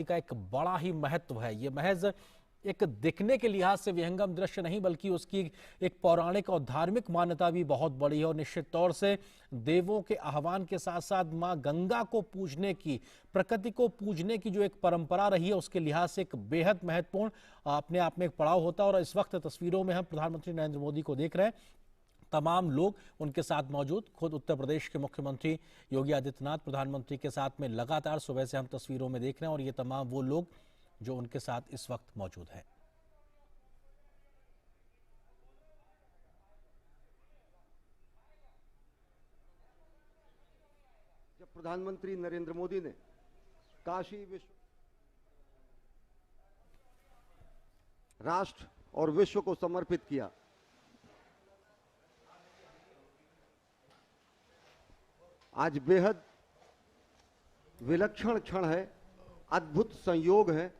का एक बड़ा ही महत्व है। ये महज एक दिखने के लिहाज से विहंगम दृश्य नहीं, बल्कि उसकी एक पौराणिक और धार्मिक मान्यता भी बहुत बड़ी है। और निश्चित तौर से देवों के आह्वान के साथ साथ मां गंगा को पूजने की, प्रकृति को पूजने की जो एक परंपरा रही है, उसके लिहाज से एक बेहद महत्वपूर्ण अपने आप में एक पड़ाव होता है। और इस वक्त तस्वीरों में हम प्रधानमंत्री नरेंद्र मोदी को देख रहे हैं। तमाम लोग उनके साथ मौजूद, खुद उत्तर प्रदेश के मुख्यमंत्री योगी आदित्यनाथ प्रधानमंत्री के साथ में लगातार सुबह से हम तस्वीरों में देख रहे हैं। और ये तमाम वो लोग जो उनके साथ इस वक्त मौजूद हैं। जब प्रधानमंत्री नरेंद्र मोदी ने काशी राष्ट्र और विश्व को समर्पित किया, आज बेहद विलक्षण क्षण है, अद्भुत संयोग है।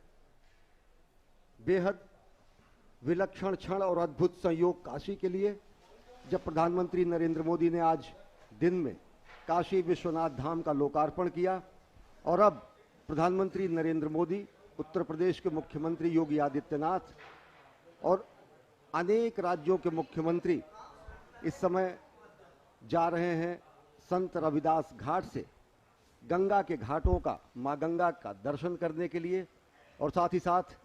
बेहद विलक्षण क्षण और अद्भुत संयोग काशी के लिए, जब प्रधानमंत्री नरेंद्र मोदी ने आज दिन में काशी विश्वनाथ धाम का लोकार्पण किया। और अब प्रधानमंत्री नरेंद्र मोदी, उत्तर प्रदेश के मुख्यमंत्री योगी आदित्यनाथ और अनेक राज्यों के मुख्यमंत्री इस समय जा रहे हैं संत रविदास घाट से गंगा के घाटों का, मां गंगा का दर्शन करने के लिए। और साथ ही साथ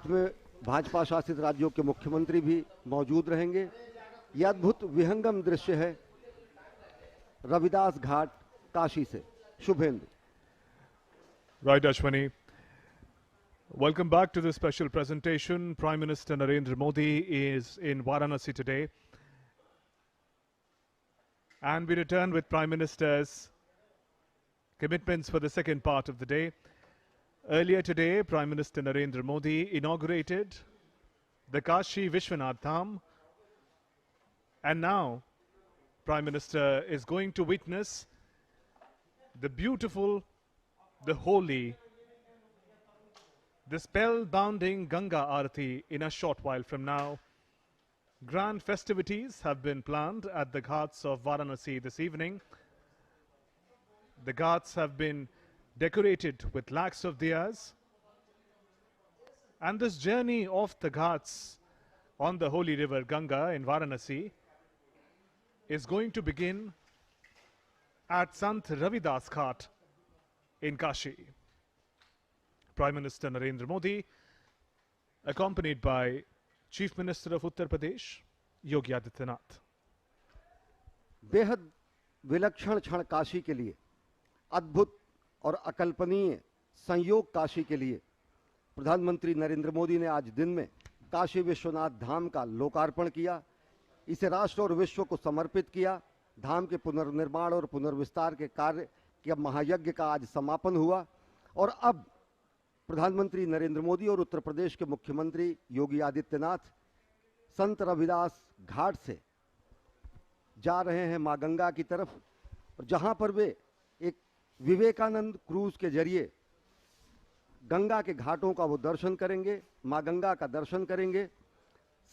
में भाजपा शासित राज्यों के मुख्यमंत्री भी मौजूद रहेंगे। यह अद्भुत विहंगम दृश्य है रविदास घाट काशी से। Suvendu. Right, Ashwani. Welcome back to this special presentation. Prime Minister Narendra Modi is in Varanasi today. And we return with Prime Minister's commitments for the second part of the day. Earlier today, Prime Minister Narendra Modi inaugurated the Kashi Vishwanath Dham. And now, Prime Minister is going to witness the beautiful, the holy, the spellbounding Ganga Aarti in a short while from now. Grand festivities have been planned at the ghats of Varanasi this evening. The ghats have been decorated with lakhs of diyas. And this journey of the ghats on the holy river Ganga in Varanasi is going to begin at Sant Ravidas Ghat in Kashi. Prime Minister Narendra Modi, accompanied by Chief Minister of Uttar Pradesh, Yogi Adityanath. बेहद विलक्षण क्षण काशी के लिए, अद्भुत और अकल्पनीय संयोग काशी के लिए प्रधानमंत्री नरेंद्र मोदी ने आज दिन में काशी विश्वनाथ धाम का लोकार्पण किया। इसे राष्ट्र और विश्व को समर्पित किया। धाम के पुनर्निर्माण और पुनर्विस्तार के कार्य के महायज्ञ का आज समापन हुआ। और अब प्रधानमंत्री नरेंद्र मोदी और उत्तर प्रदेश के मुख्यमंत्री योगी आदित्यनाथ संत रविदास घाट से जा रहे हैं मां गंगा की तरफ, और जहां पर वे एक विवेकानंद क्रूज के जरिए गंगा के घाटों का वो दर्शन करेंगे, मां गंगा का दर्शन करेंगे।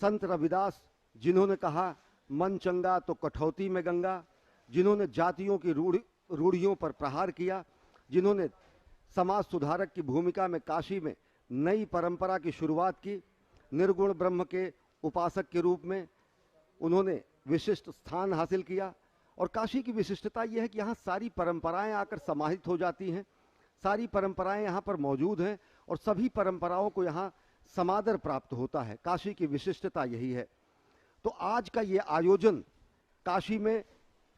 संत रविदास, जिन्होंने कहा मन चंगा तो कठौती में गंगा, जिन्होंने जातियों की रूढ़ियों पर प्रहार किया, जिन्होंने समाज सुधारक की भूमिका में काशी में नई परंपरा की शुरुआत की, निर्गुण ब्रह्म के उपासक के रूप में उन्होंने विशिष्ट स्थान हासिल किया। और काशी की विशिष्टता यह है कि यहाँ सारी परंपराएं आकर समाहित हो जाती हैं, सारी परंपराएं यहाँ पर मौजूद हैं और सभी परंपराओं को यहाँ समादर प्राप्त होता है। काशी की विशिष्टता यही है। तो आज का ये आयोजन काशी में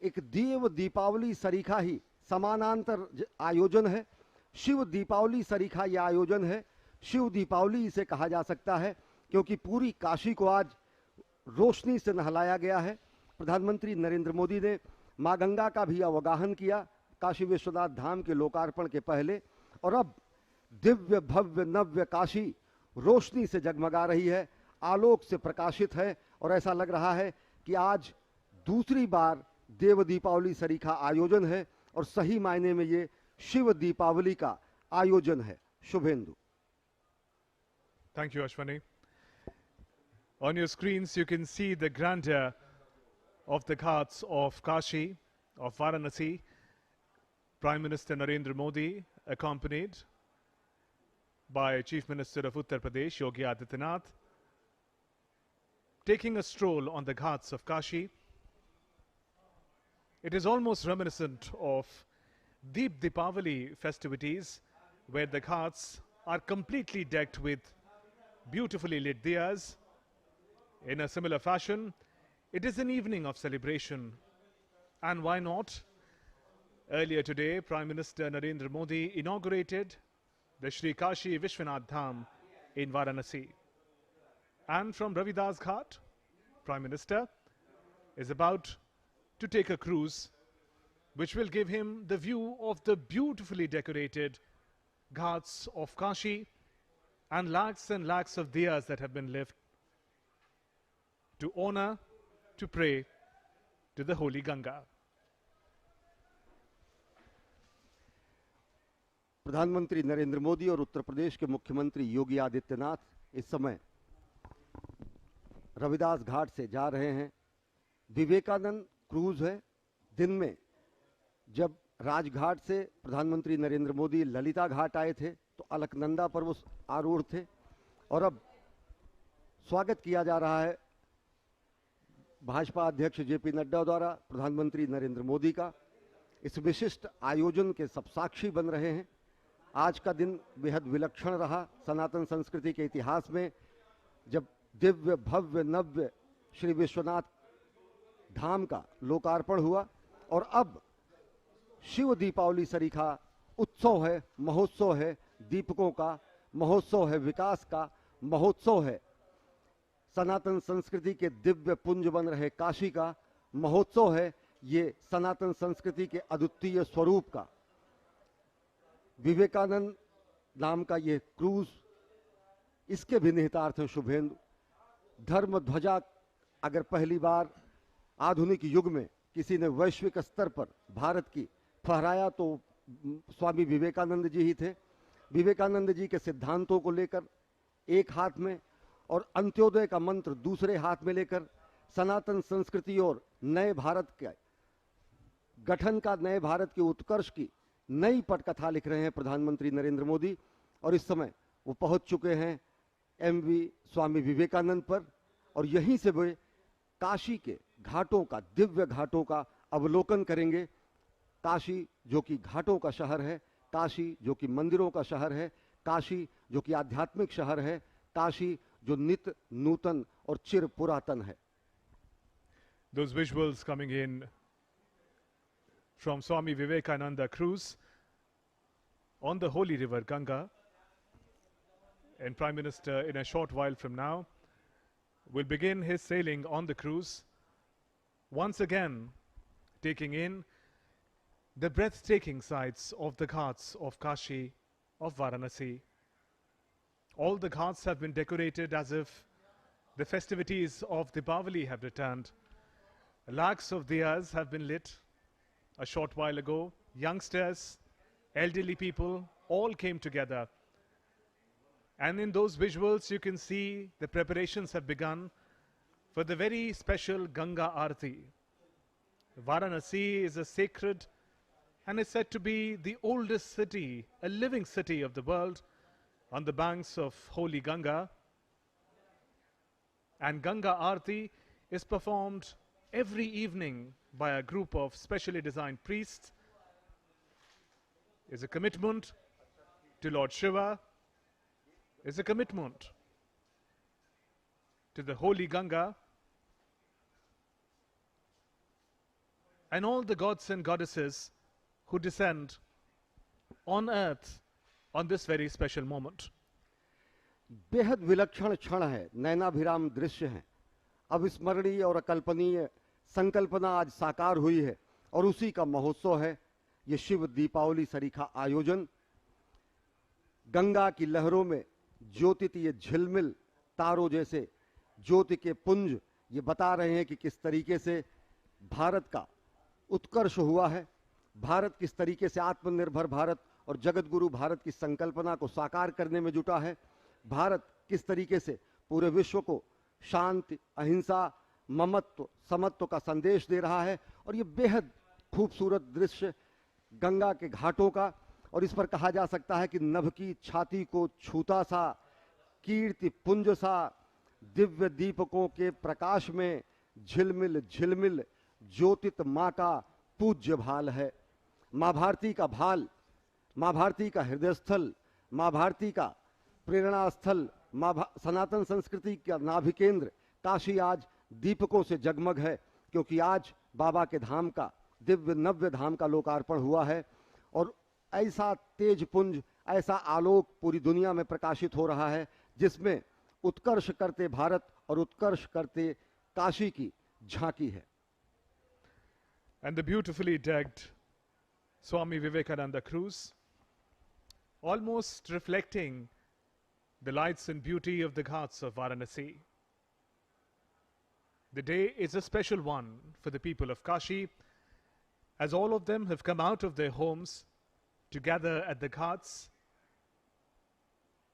एक देव दीपावली सरीखा ही समानांतर आयोजन है। शिव दीपावली सरीखा यह आयोजन है। शिव दीपावली इसे कहा जा सकता है क्योंकि पूरी काशी को आज रोशनी से नहलाया गया है। प्रधानमंत्री नरेंद्र मोदी ने मां गंगा का भी अवगाहन किया काशी विश्वनाथ धाम के लोकार्पण के पहले। और अब दिव्य भव्य नव्य काशी रोशनी से जगमगा रही है, आलोक से प्रकाशित है। और ऐसा लग रहा है कि आज दूसरी बार देव दीपावली सरीखा आयोजन है और सही मायने में ये शिव दीपावली का आयोजन है। Suvendu. Thank you, Ashwani. On your screens, you can see the grandeur of the ghats of Kashi, of Varanasi. Prime Minister Narendra Modi, accompanied by Chief Minister of Uttar Pradesh, Yogi Adityanath, taking a stroll on the ghats of Kashi. It is almost reminiscent of Deep Deepavali festivities, where the ghats are completely decked with beautifully lit diyas. In a similar fashion, it is an evening of celebration. And why not? Earlier today, Prime Minister Narendra Modi inaugurated the Shri Kashi Vishwanath Dham in Varanasi. And from Ravidas Ghat, Prime Minister is about to take a cruise which will give him the view of the beautifully decorated ghats of Kashi and lakhs of diyas that have been lit to honor, to pray to the holy Ganga. प्रधानमंत्री नरेंद्र मोदी और उत्तर प्रदेश के मुख्यमंत्री योगी आदित्यनाथ इस समय रविदास घाट से जा रहे हैं। विवेकानंद क्रूज है। दिन में जब राजघाट से प्रधानमंत्री नरेंद्र मोदी ललिता घाट आए थे तो अलकनंदा पर वो आरूढ़ थे और अब स्वागत किया जा रहा है भाजपा अध्यक्ष जेपी नड्डा द्वारा प्रधानमंत्री नरेंद्र मोदी का। इस विशिष्ट आयोजन के सब साक्षी बन रहे हैं। आज का दिन बेहद विलक्षण रहा सनातन संस्कृति के इतिहास में, जब दिव्य भव्य नव्य श्री विश्वनाथ धाम का लोकार्पण हुआ और अब शिव दीपावली सरीखा उत्सव है, महोत्सव है, दीपकों का महोत्सव है, विकास का महोत्सव है, सनातन संस्कृति के दिव्य पुंज बन रहे काशी का महोत्सव है। ये सनातन संस्कृति के अद्वितीय स्वरूप का विवेकानंद नाम का ये क्रूज, इसके भी निहितार्थ हैं शुभेंदु। धर्म ध्वजा अगर पहली बार आधुनिक युग में किसी ने वैश्विक स्तर पर भारत की फहराया तो स्वामी विवेकानंद जी ही थे। विवेकानंद जी के सिद्धांतों को लेकर एक हाथ में और अंत्योदय का मंत्र दूसरे हाथ में लेकर सनातन संस्कृति और नए भारत के गठन का, नए भारत के उत्कर्ष की नई पटकथा लिख रहे हैं प्रधानमंत्री नरेंद्र मोदी। और इस समय वो पहुंच चुके हैं एमवी स्वामी विवेकानंद पर और यहीं से वे काशी के घाटों का, दिव्य घाटों का अवलोकन करेंगे। काशी जो कि घाटों का शहर है, काशी जो कि मंदिरों का शहर है, काशी जो कि आध्यात्मिक शहर है, काशी जो नित्य नूतन और चिर पुरातन है। Those visuals coming in from Swami Vivekananda cruise on the holy river Ganga, and Prime Minister in a short while from now will begin his sailing on the cruise, once again taking in the breathtaking sights of the ghats of Kashi, of Varanasi. All the ghats have been decorated as if the festivities of Deepavali have returned. Lakhs of diyas have been lit a short while ago. Youngsters, elderly people, all came together. And in those visuals, you can see the preparations have begun for the very special Ganga Aarti. Varanasi is a sacred and is said to be the oldest city, a living city of the world on the banks of holy Ganga. And Ganga Aarti is performed every evening by a group of specially designed priests. Is a commitment to Lord Shiva, is a commitment to the holy Ganga and all the gods and goddesses who descend on earth on this very special moment. बेहद विलक्षण क्षण है, नैनाभिराम दृश्य है। अविस्मरणीय और अकल्पनीय संकल्पना आज साकार हुई है और उसी का महोत्सव है ये शिव दीपावली सरीखा आयोजन। गंगा की लहरों में ज्योतितीय झिलमिल तारों जैसे ज्योति के पुंज ये बता रहे हैं कि किस तरीके से भारत का उत्कर्ष हुआ है, भारत किस तरीके से आत्मनिर्भर भारत और जगत गुरु भारत की संकल्पना को साकार करने में जुटा है, भारत किस तरीके से पूरे विश्व को शांति, अहिंसा, ममत्व, समत्व का संदेश दे रहा है। और ये बेहद खूबसूरत दृश्य गंगा के घाटों का और इस पर कहा जा सकता है कि नभ की छाती को छूता सा, कीर्ति पुंज सा, दिव्य दीपकों के प्रकाश में झिलमिल झिलमिल ज्योतित माँ का पूज्य भाल है। माँ भारती का भाल, माँ भारती का हृदय स्थल, माँ भारती का प्रेरणा स्थल, सनातन संस्कृति का नाभि केंद्र काशी आज दीपकों से जगमग है, क्योंकि आज बाबा के धाम का, दिव्य नव्य धाम का लोकार्पण हुआ है। और ऐसा तेज पुंज, ऐसा आलोक पूरी दुनिया में प्रकाशित हो रहा है, जिसमें उत्कर्ष करते भारत और उत्कर्ष करते काशी की झांकी है। And the beautifully decked Swami Vivekananda cruise, almost reflecting the lights and beauty of the ghats of Varanasi. The day is a special one for the people of Kashi, as all of them have come out of their homes to gather at the ghats.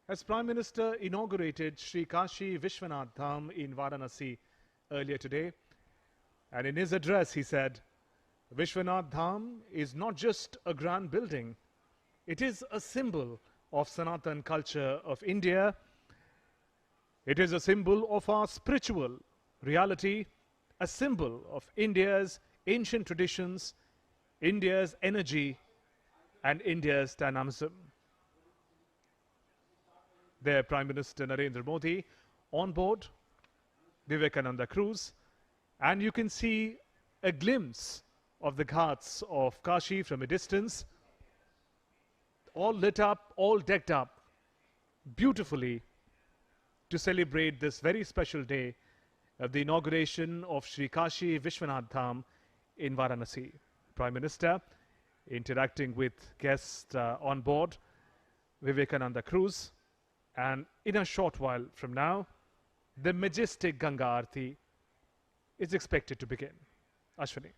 As Prime Minister inaugurated Sri Kashi Vishwanath Dham in Varanasi earlier today, and in his address he said, Vishwanath Dham is not just a grand building, it is a symbol of Sanatan culture of India. It is a symbol of our spiritual reality, a symbol of India's ancient traditions, India's energy, and India's dynamism. There, Prime Minister Narendra Modi on board Vivekananda cruise, and you can see a glimpse of the ghats of Kashi from a distance, all lit up, all decked up beautifully to celebrate this very special day of the inauguration of Sri Kashi Vishwanath Dham in Varanasi. Prime Minister interacting with guests on board Vivekananda cruise, and in a short while from now, the majestic Ganga Aarti is expected to begin. Ashwini.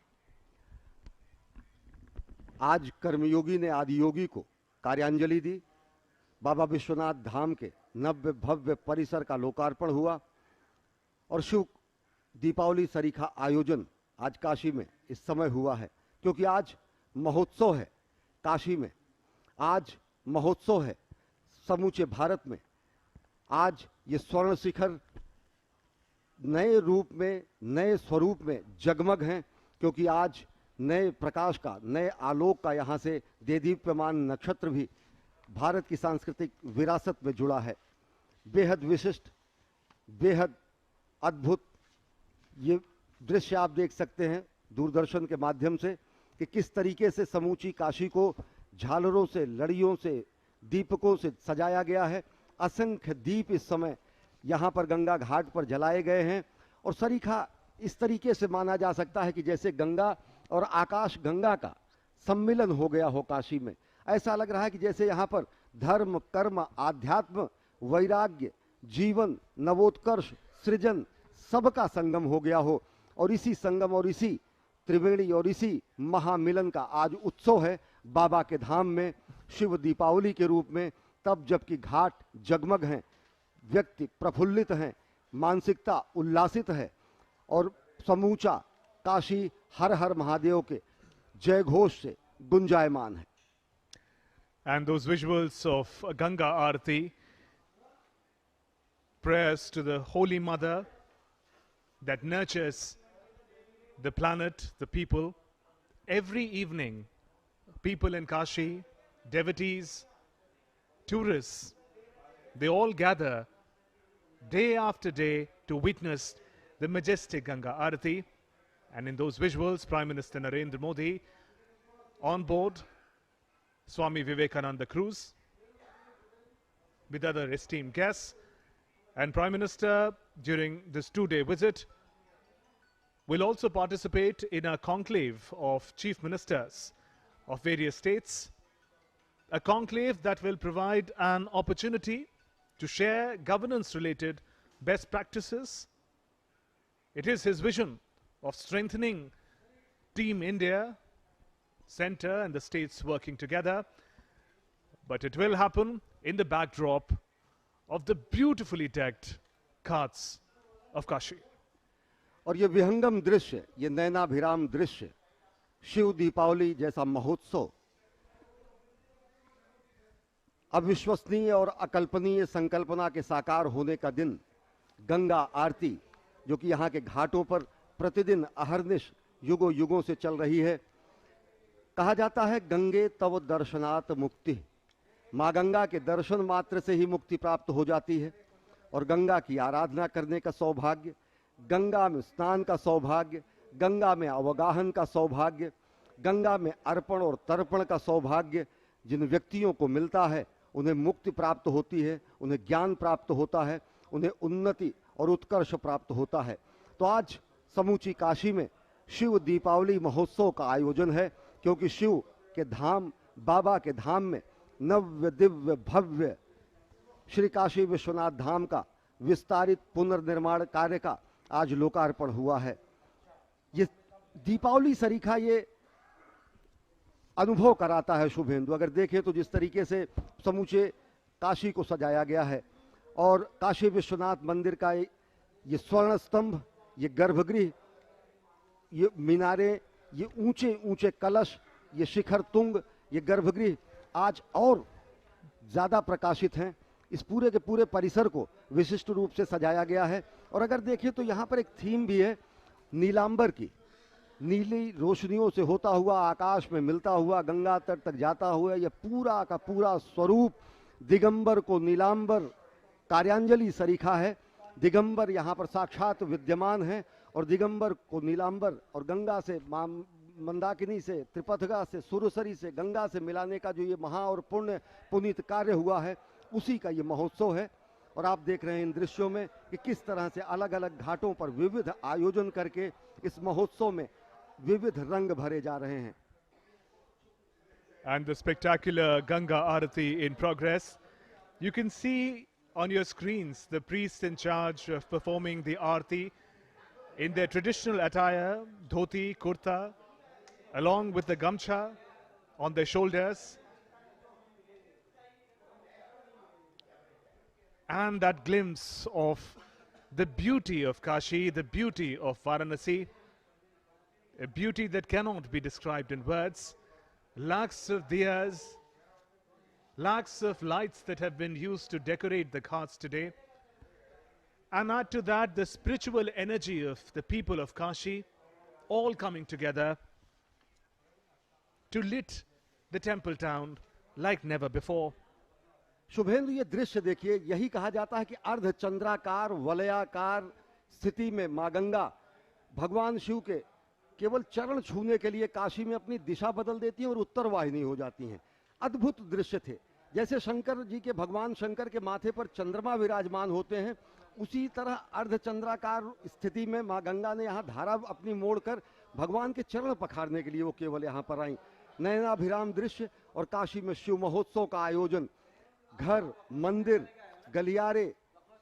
आज कर्मयोगी ने आदि योगी को कार्यांजलि दी। बाबा विश्वनाथ धाम के नव्य भव्य परिसर का लोकार्पण हुआ और शिव दीपावली सरीखा आयोजन आज काशी में इस समय हुआ है, क्योंकि आज महोत्सव है काशी में, आज महोत्सव है समूचे भारत में। आज ये स्वर्ण शिखर नए रूप में, नए स्वरूप में जगमग हैं, क्योंकि आज नए प्रकाश का, नए आलोक का यहाँ से देदीप्यमान नक्षत्र भी भारत की सांस्कृतिक विरासत में जुड़ा है। बेहद विशिष्ट, बेहद अद्भुत ये दृश्य आप देख सकते हैं दूरदर्शन के माध्यम से कि किस तरीके से समूची काशी को झालरों से, लड़ियों से, दीपकों से सजाया गया है। असंख्य दीप इस समय यहाँ पर गंगा घाट पर जलाए गए हैं और सरीखा इस तरीके से माना जा सकता है कि जैसे गंगा और आकाश गंगा का सम्मिलन हो गया हो काशी में। ऐसा लग रहा है कि जैसे यहाँ पर धर्म, कर्म, आध्यात्म, वैराग्य, जीवन, नवोत्कर्ष, सृजन सबका संगम हो गया हो। और इसी संगम और इसी त्रिवेणी और इसी महामिलन का आज उत्सव है बाबा के धाम में, शिव दीपावली के रूप में। तब जबकि घाट जगमग हैं, व्यक्ति प्रफुल्लित हैं, मानसिकता उल्लासित है और समूचा काशी हर हर महादेव के जय घोष से गुंजायमान है। And those visuals of Ganga Aarti, prayers to the Holy Mother that nurtures the planet, the people. Every evening, people in Kashi, devotees, tourists, they all gather day after day to witness the majestic Ganga Aarti. And in those visuals, Prime Minister Narendra Modi on board Swami Vivekananda cruise with other esteemed guests. And Prime Minister, during this two-day visit, will also participate in a conclave of chief ministers of various states, a conclave that will provide an opportunity to share governance-related best practices. It is his vision of strengthening Team India, Centre and the states working together. But it will happen in the backdrop of the beautifully decked ghats of Kashi. और ये विहंगम दृश्य, ये नैनाभिराम दृश्य, शिव दीपावली जैसा महोत्सव अविश्वसनीय और अकल्पनीय संकल्पना के साकार होने का दिन गंगा आरती, जो कि यहाँ के घाटों पर प्रतिदिन अहर्निश युगों युगों से चल रही है। कहा जाता है गंगे तव दर्शनात् मुक्ति, माँ गंगा के दर्शन मात्र से ही मुक्ति प्राप्त हो जाती है। और गंगा की आराधना करने का सौभाग्य, गंगा में स्नान का सौभाग्य, गंगा में अवगाहन का सौभाग्य, गंगा में अर्पण और तर्पण का सौभाग्य जिन व्यक्तियों को मिलता है उन्हें मुक्ति प्राप्त होती है, उन्हें ज्ञान प्राप्त होता है, उन्हें उन्नति और उत्कर्ष प्राप्त होता है। तो आज समूची काशी में शिव दीपावली महोत्सव का आयोजन है, क्योंकि शिव के धाम, बाबा के धाम में नव्य दिव्य भव्य श्री काशी विश्वनाथ धाम का विस्तारित पुनर्निर्माण कार्य का आज लोकार्पण हुआ है। ये दीपावली सरीखा ये अनुभव कराता है शुभेंदु। अगर देखें तो जिस तरीके से समूचे काशी को सजाया गया है और काशी विश्वनाथ मंदिर का ये स्वर्ण स्तंभ, ये गर्भगृह, ये मीनारे, ये ऊंचे ऊंचे कलश, ये शिखर तुंग, ये गर्भगृह आज और ज्यादा प्रकाशित हैं। इस पूरे के पूरे परिसर को विशिष्ट रूप से सजाया गया है। और अगर देखें तो यहाँ पर एक थीम भी है नीलांबर की, नीली रोशनियों से होता हुआ आकाश में मिलता हुआ गंगा तट तक जाता हुआ यह पूरा का पूरा स्वरूप दिगंबर को नीलांबर कार्यांजलि सरीखा है। दिगंबर यहाँ पर साक्षात विद्यमान है और दिगंबर को नीलांबर और गंगा से, मंदाकिनी से, त्रिपथगा से, सुरसरी से, गंगा से मिलाने का जो ये महा और पुण्य पुनीत कार्य हुआ है, उसी का ये महोत्सव है। और आप देख रहे हैं इन दृश्यों में कि किस तरह से अलग अलग घाटों पर विविध आयोजन करके इस महोत्सव में विविध रंग भरे जा रहे हैं। And the spectacular Ganga Arati in progress. You can see on your screens the priests in charge of performing the Arati in their traditional attire, dhoti, kurta, along with the gamcha on their shoulders. And that glimpse of the beauty of Kashi, the beauty of Varanasi, a beauty that cannot be described in words. Lakhs of diyas, lakhs of lights that have been used to decorate the ghats today. And add to that the spiritual energy of the people of Kashi, all coming together to lit the temple town like never before. Suvendu, ये दृश्य देखिए, यही कहा जाता है कि अर्धचंद्राकार वलयाकार स्थिति में मां गंगा भगवान शिव के केवल चरण छूने के लिए काशी में अपनी दिशा बदल देती हैं और उत्तर वाहिनी हो जाती हैं। अद्भुत दृश्य थे। जैसे शंकर जी के, भगवान शंकर के माथे पर चंद्रमा विराजमान होते हैं, उसी तरह अर्धचंद्राकार स्थिति में मां गंगा ने यहाँ धारा अपनी मोड़कर भगवान के चरण पखारने के लिए वो केवल यहाँ पर आई। नयनाभिराम दृश्य। और काशी में शिव महोत्सव का आयोजन, घर, मंदिर, गलियारे,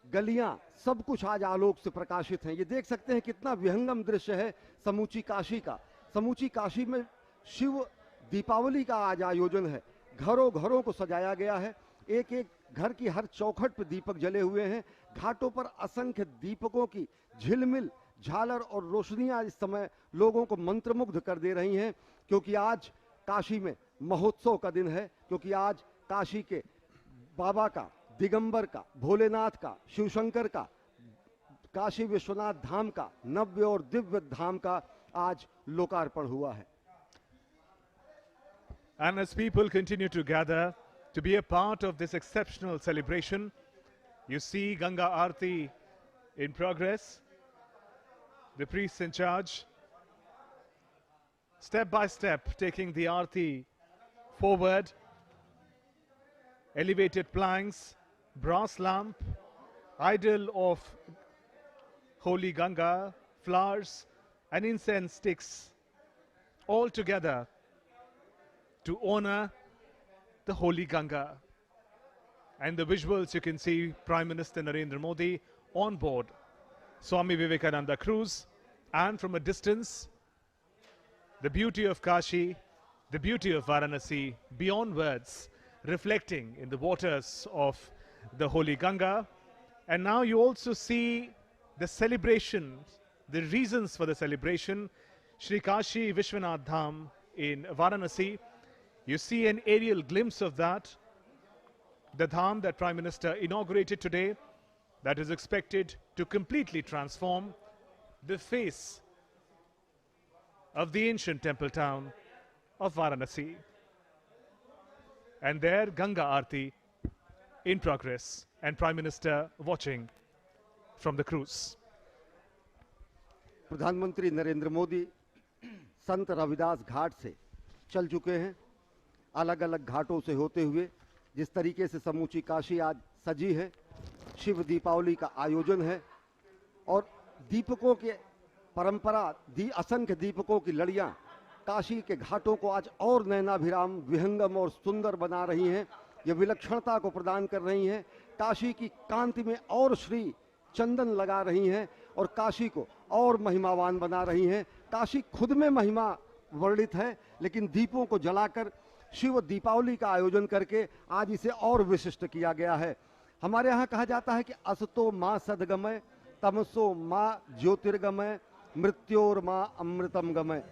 गलियां, सब कुछ आज आलोक से प्रकाशित हैं। ये देख सकते हैं कितना विहंगम दृश्य है समूची काशी का। समूची काशी में शिव दीपावली का आज आयोजन है। घरों घरों को सजाया गया है। एक एक घर की हर चौखट पर दीपक जले हुए हैं। घाटों पर असंख्य दीपकों की झिलमिल झालर और रोशनियां इस समय लोगों को मंत्रमुग्ध कर दे रही हैं, क्योंकि आज काशी में महोत्सव का दिन है। क्योंकि आज काशी के बाबा का, दिगंबर का, भोलेनाथ का, शिवशंकर का, काशी विश्वनाथ धाम का, नव्य और दिव्य धाम का आज लोकार्पण हुआ है। And as people continue to gather to be a part of this exceptional celebration, you see Ganga Aarti in progress. The priests in charge, step by step, taking the Aarti forward. Elevated planks, brass lamp, idol of holy Ganga, flowers and incense sticks, all together to honor the holy Ganga. And the visuals, you can see Prime Minister Narendra Modi on board Swami Vivekananda cruise, and from a distance the beauty of Kashi, the beauty of Varanasi beyond words, reflecting in the waters of the holy Ganga. And now you also see the celebration, the reasons for the celebration, Shri Kashi Vishwanath Dham in Varanasi. You see an aerial glimpse of that. the Dham that Prime Minister inaugurated today, that is expected to completely transform the face of the ancient temple town of Varanasi. And there, Ganga Aarti in progress, and Prime Minister watching from the cruise. प्रधानमंत्री नरेंद्र मोदी संत रविदास घाट से चल चुके हैं। अलग अलग घाटों से होते हुए जिस तरीके से समूची काशी आज सजी है, शिव दीपावली का आयोजन है और दीपकों के परंपरा असंख्य दीपकों की लड़ियां काशी के घाटों को आज और नयनाभिराम, विहंगम और सुंदर बना रही हैं। ये विलक्षणता को प्रदान कर रही हैं, काशी की कांति में और श्री चंदन लगा रही हैं और काशी को और महिमावान बना रही हैं। काशी खुद में महिमा वर्णित है, लेकिन दीपों को जलाकर शिव दीपावली का आयोजन करके आज इसे और विशिष्ट किया गया है। हमारे यहाँ कहा जाता है कि असतो माँ सदगमय, तमसो माँ ज्योतिर्गमय, मृत्योर माँ अमृतम गमय।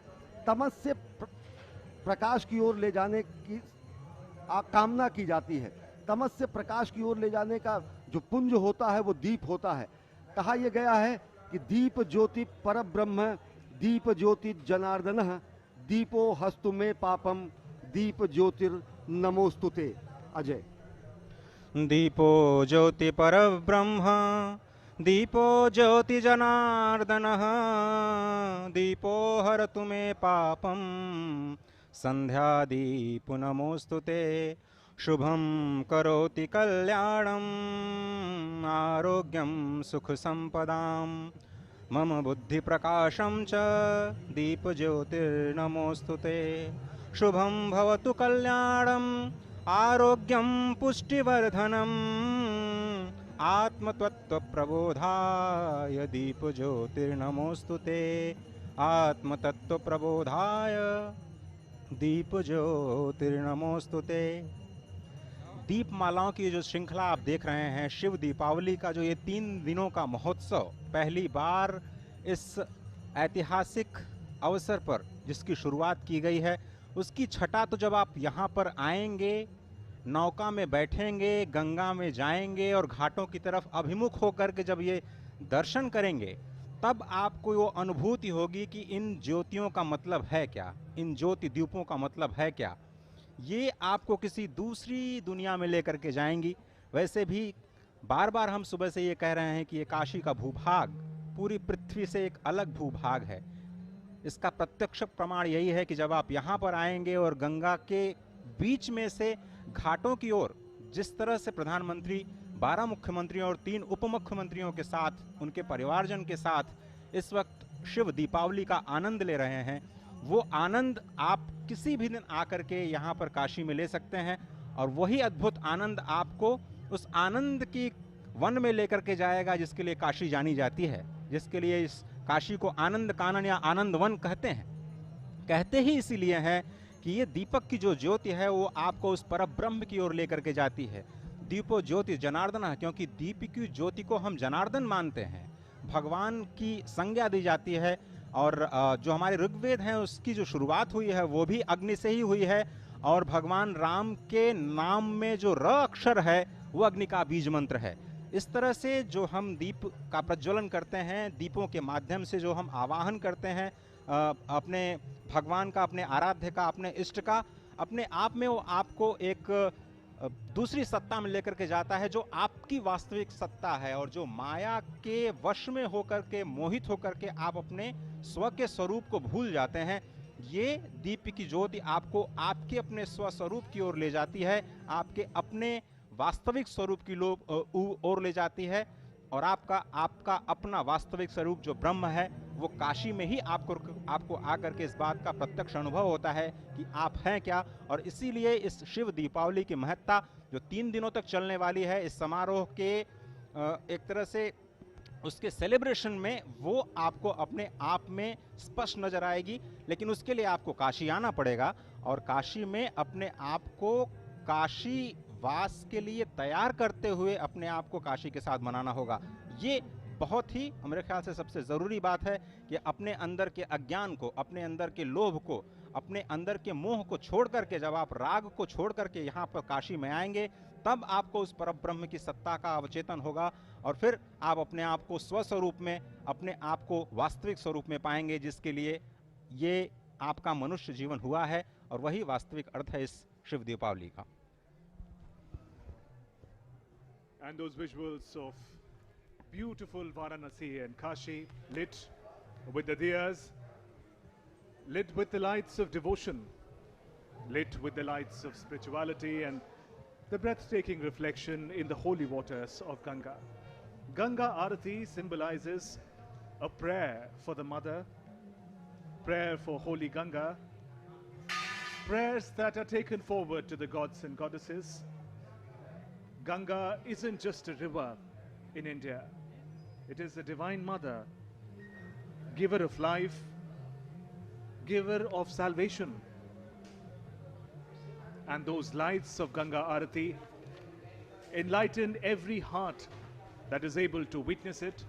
तमस से प्रकाश की ओर ले जाने की कामना की जाती है। तमस से प्रकाश की ओर ले जाने का जो पुंज होता है वो दीप होता है। कहा यह गया है कि दीप ज्योति परब्रह्म, दीप ज्योति जनार्दनः, दीपो हस्तु में पापम, दीप ज्योतिर नमोस्तुते। अजय। दीपो ज्योति परब्रह्म, दीपो ज्योति जनार्दनः, दीपो हरतु मे पापम, संध्या दीप नमोस्तुते। शुभम करोति कल्याणम, आरोग्यम सुख संपदाम, मम बुद्धि प्रकाशम च, दीप ज्योतिर्नमोस्तुते। शुभम भवतु कल्याणम, आरोग्यम पुष्टिवर्धनम, आत्मतत्व प्रबोधाय, दीप ज्योतिर्नमोस्तुते। आत्मतत्व प्रबोधाय, दीप ज्योतिर्नमोस्तुते। दीपमालाओं की जो श्रृंखला आप देख रहे हैं, शिव दीपावली का जो ये 3 दिनों का महोत्सव पहली बार इस ऐतिहासिक अवसर पर जिसकी शुरुआत की गई है, उसकी छटा तो जब आप यहाँ पर आएंगे, नौका में बैठेंगे, गंगा में जाएंगे और घाटों की तरफ अभिमुख होकर के जब ये दर्शन करेंगे, तब आपको वो अनुभूति होगी कि इन ज्योतियों का मतलब है क्या, इन ज्योति दीपों का मतलब है क्या। ये आपको किसी दूसरी दुनिया में लेकर के जाएंगी। वैसे भी बार बार हम सुबह से ये कह रहे हैं कि ये काशी का भूभाग पूरी पृथ्वी से एक अलग भूभाग है। इसका प्रत्यक्ष प्रमाण यही है कि जब आप यहाँ पर आएंगे और गंगा के बीच में से घाटों की ओर जिस तरह से प्रधानमंत्री 12 मुख्यमंत्रियों और 3 उप मुख्यमंत्रियों के साथ, उनके परिवारजन के साथ इस वक्त शिव दीपावली का आनंद ले रहे हैं, वो आनंद आप किसी भी दिन आकर के यहाँ पर काशी में ले सकते हैं। और वही अद्भुत आनंद आपको उस आनंद की वन में लेकर के जाएगा जिसके लिए काशी जानी जाती है, जिसके लिए इस काशी को आनंद कानन या आनंद वन कहते हैं। कहते ही इसीलिए है कि ये दीपक की जो ज्योति है वो आपको उस परब्रह्म की ओर लेकर के जाती है। दीपो ज्योति जनार्दन, क्योंकि दीप की ज्योति को हम जनार्दन मानते हैं, भगवान की संज्ञा दी जाती है। और जो हमारे ऋग्वेद हैं उसकी जो शुरुआत हुई है वो भी अग्नि से ही हुई है, और भगवान राम के नाम में जो र अक्षर है वो अग्नि का बीज मंत्र है। इस तरह से जो हम दीप का प्रज्वलन करते हैं, दीपों के माध्यम से जो हम आवाहन करते हैं अपने भगवान का, अपने आराध्य का, अपने इष्ट का, अपने आप में वो आपको एक दूसरी सत्ता में लेकर के जाता है जो आपकी वास्तविक सत्ता है, और जो माया के वश में होकर के, मोहित होकर के आप अपने स्व के स्वरूप को भूल जाते हैं। ये दीप की ज्योति आपको आपके अपने स्वस्वरूप की ओर ले जाती है, आपके अपने वास्तविक स्वरूप की ओर ले जाती है। और आपका अपना वास्तविक स्वरूप जो ब्रह्म है वो काशी में ही आपको आकर के इस बात का प्रत्यक्ष अनुभव होता है कि आप हैं क्या। और इसीलिए इस शिव दीपावली की महत्ता जो 3 दिनों तक चलने वाली है, इस समारोह के एक तरह से उसके सेलिब्रेशन में वो आपको अपने आप में स्पष्ट नजर आएगी। लेकिन उसके लिए आपको काशी आना पड़ेगा और काशी में अपने आप को काशी वास के लिए तैयार करते हुए अपने आप को काशी के साथ मनाना होगा। ये बहुत ही मेरे ख्याल से सबसे ज़रूरी बात है कि अपने अंदर के अज्ञान को, अपने अंदर के लोभ को, अपने अंदर के मोह को छोड़ करके, जब आप राग को छोड़ करके यहाँ पर काशी में आएंगे तब आपको उस परब्रह्म की सत्ता का अवचेतन होगा और फिर आप अपने आप को स्वस्वरूप में, अपने आप को वास्तविक स्वरूप में पाएंगे, जिसके लिए ये आपका मनुष्य जीवन हुआ है और वही वास्तविक अर्थ है इस शिव दीपावली का। And those visuals of beautiful Varanasi and Kashi, lit with the diyas, lit with the lights of devotion, lit with the lights of spirituality and the breathtaking reflection in the holy waters of Ganga. Ganga Arati symbolizes a prayer for the mother, prayer for holy Ganga, prayers that are taken forward to the gods and goddesses. Ganga isn't just a river in India. It is the Divine Mother, giver of life, giver of salvation. And those lights of Ganga Arati enlighten every heart that is able to witness it.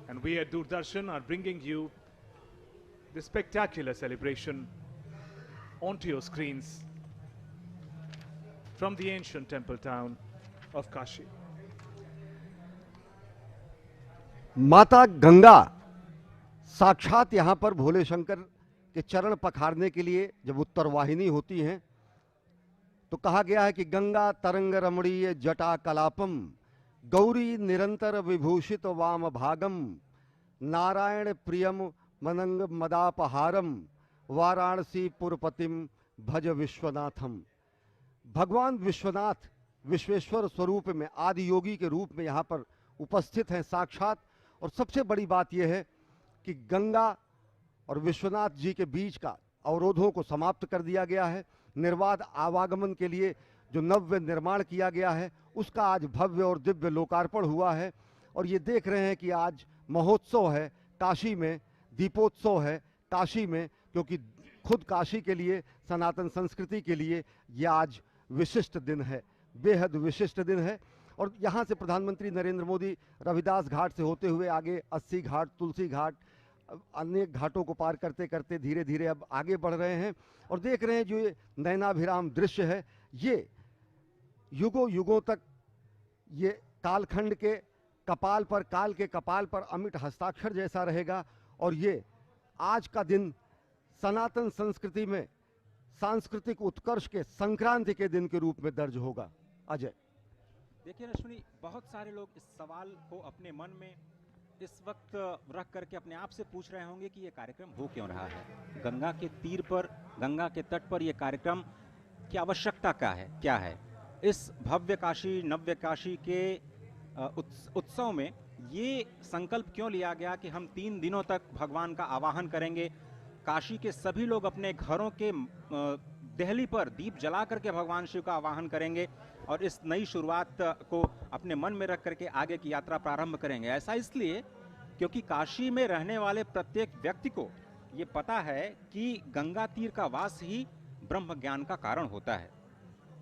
And we at Doordarshan are bringing you this spectacular celebration onto your screens from the ancient temple town of Kashi. माता गंगा साक्षात यहाँ पर भोले शंकर के चरण पखारने के लिए जब उत्तरवाहिनी होती हैं तो कहा गया है कि गंगा तरंग रमणीय जटा कलापम गौरी निरंतर विभूषित वाम भागम नारायण प्रियम मनंग मदापहारम वाराणसी पुरपतिम भज विश्वनाथम। भगवान विश्वनाथ विश्वेश्वर स्वरूप में आदि योगी के रूप में यहाँ पर उपस्थित हैं साक्षात। और सबसे बड़ी बात यह है कि गंगा और विश्वनाथ जी के बीच का अवरोधों को समाप्त कर दिया गया है। निर्बाध आवागमन के लिए जो नव्य निर्माण किया गया है उसका आज भव्य और दिव्य लोकार्पण हुआ है। और ये देख रहे हैं कि आज महोत्सव है काशी में, दीपोत्सव है काशी में, क्योंकि खुद काशी के लिए, सनातन संस्कृति के लिए यह आज विशिष्ट दिन है, बेहद विशिष्ट दिन है। और यहाँ से प्रधानमंत्री नरेंद्र मोदी रविदास घाट से होते हुए आगे 80 घाट, तुलसी घाट, अन्य घाटों को पार करते करते धीरे धीरे अब आगे बढ़ रहे हैं। और देख रहे हैं जो ये नयनाभिराम दृश्य है, ये युगों युगों तक ये कालखंड के कपाल पर, काल के कपाल पर अमिट हस्ताक्षर जैसा रहेगा। और ये आज का दिन सनातन संस्कृति में सांस्कृतिक उत्कर्ष के संक्रांति के दिन के रूप में दर्ज होगा। अजय। देखिए रश्मि, बहुत सारे लोग इस सवाल को अपने मन में इस वक्त रख करके अपने आप से पूछ रहे होंगे कि ये कार्यक्रम हो क्यों रहा है। गंगा के तीर पर, गंगा के तट पर ये कार्यक्रम की आवश्यकता क्या है। इस भव्य काशी, नव्य काशी के उत्सव में ये संकल्प क्यों लिया गया कि हम 3 दिनों तक भगवान का आवाहन करेंगे। काशी के सभी लोग अपने घरों के देहली पर दीप जला करके भगवान शिव का आवाहन करेंगे और इस नई शुरुआत को अपने मन में रख करके आगे की यात्रा प्रारंभ करेंगे। ऐसा इसलिए क्योंकि काशी में रहने वाले प्रत्येक व्यक्ति को ये पता है कि गंगा तीर का वास ही ब्रह्म ज्ञान का कारण होता है।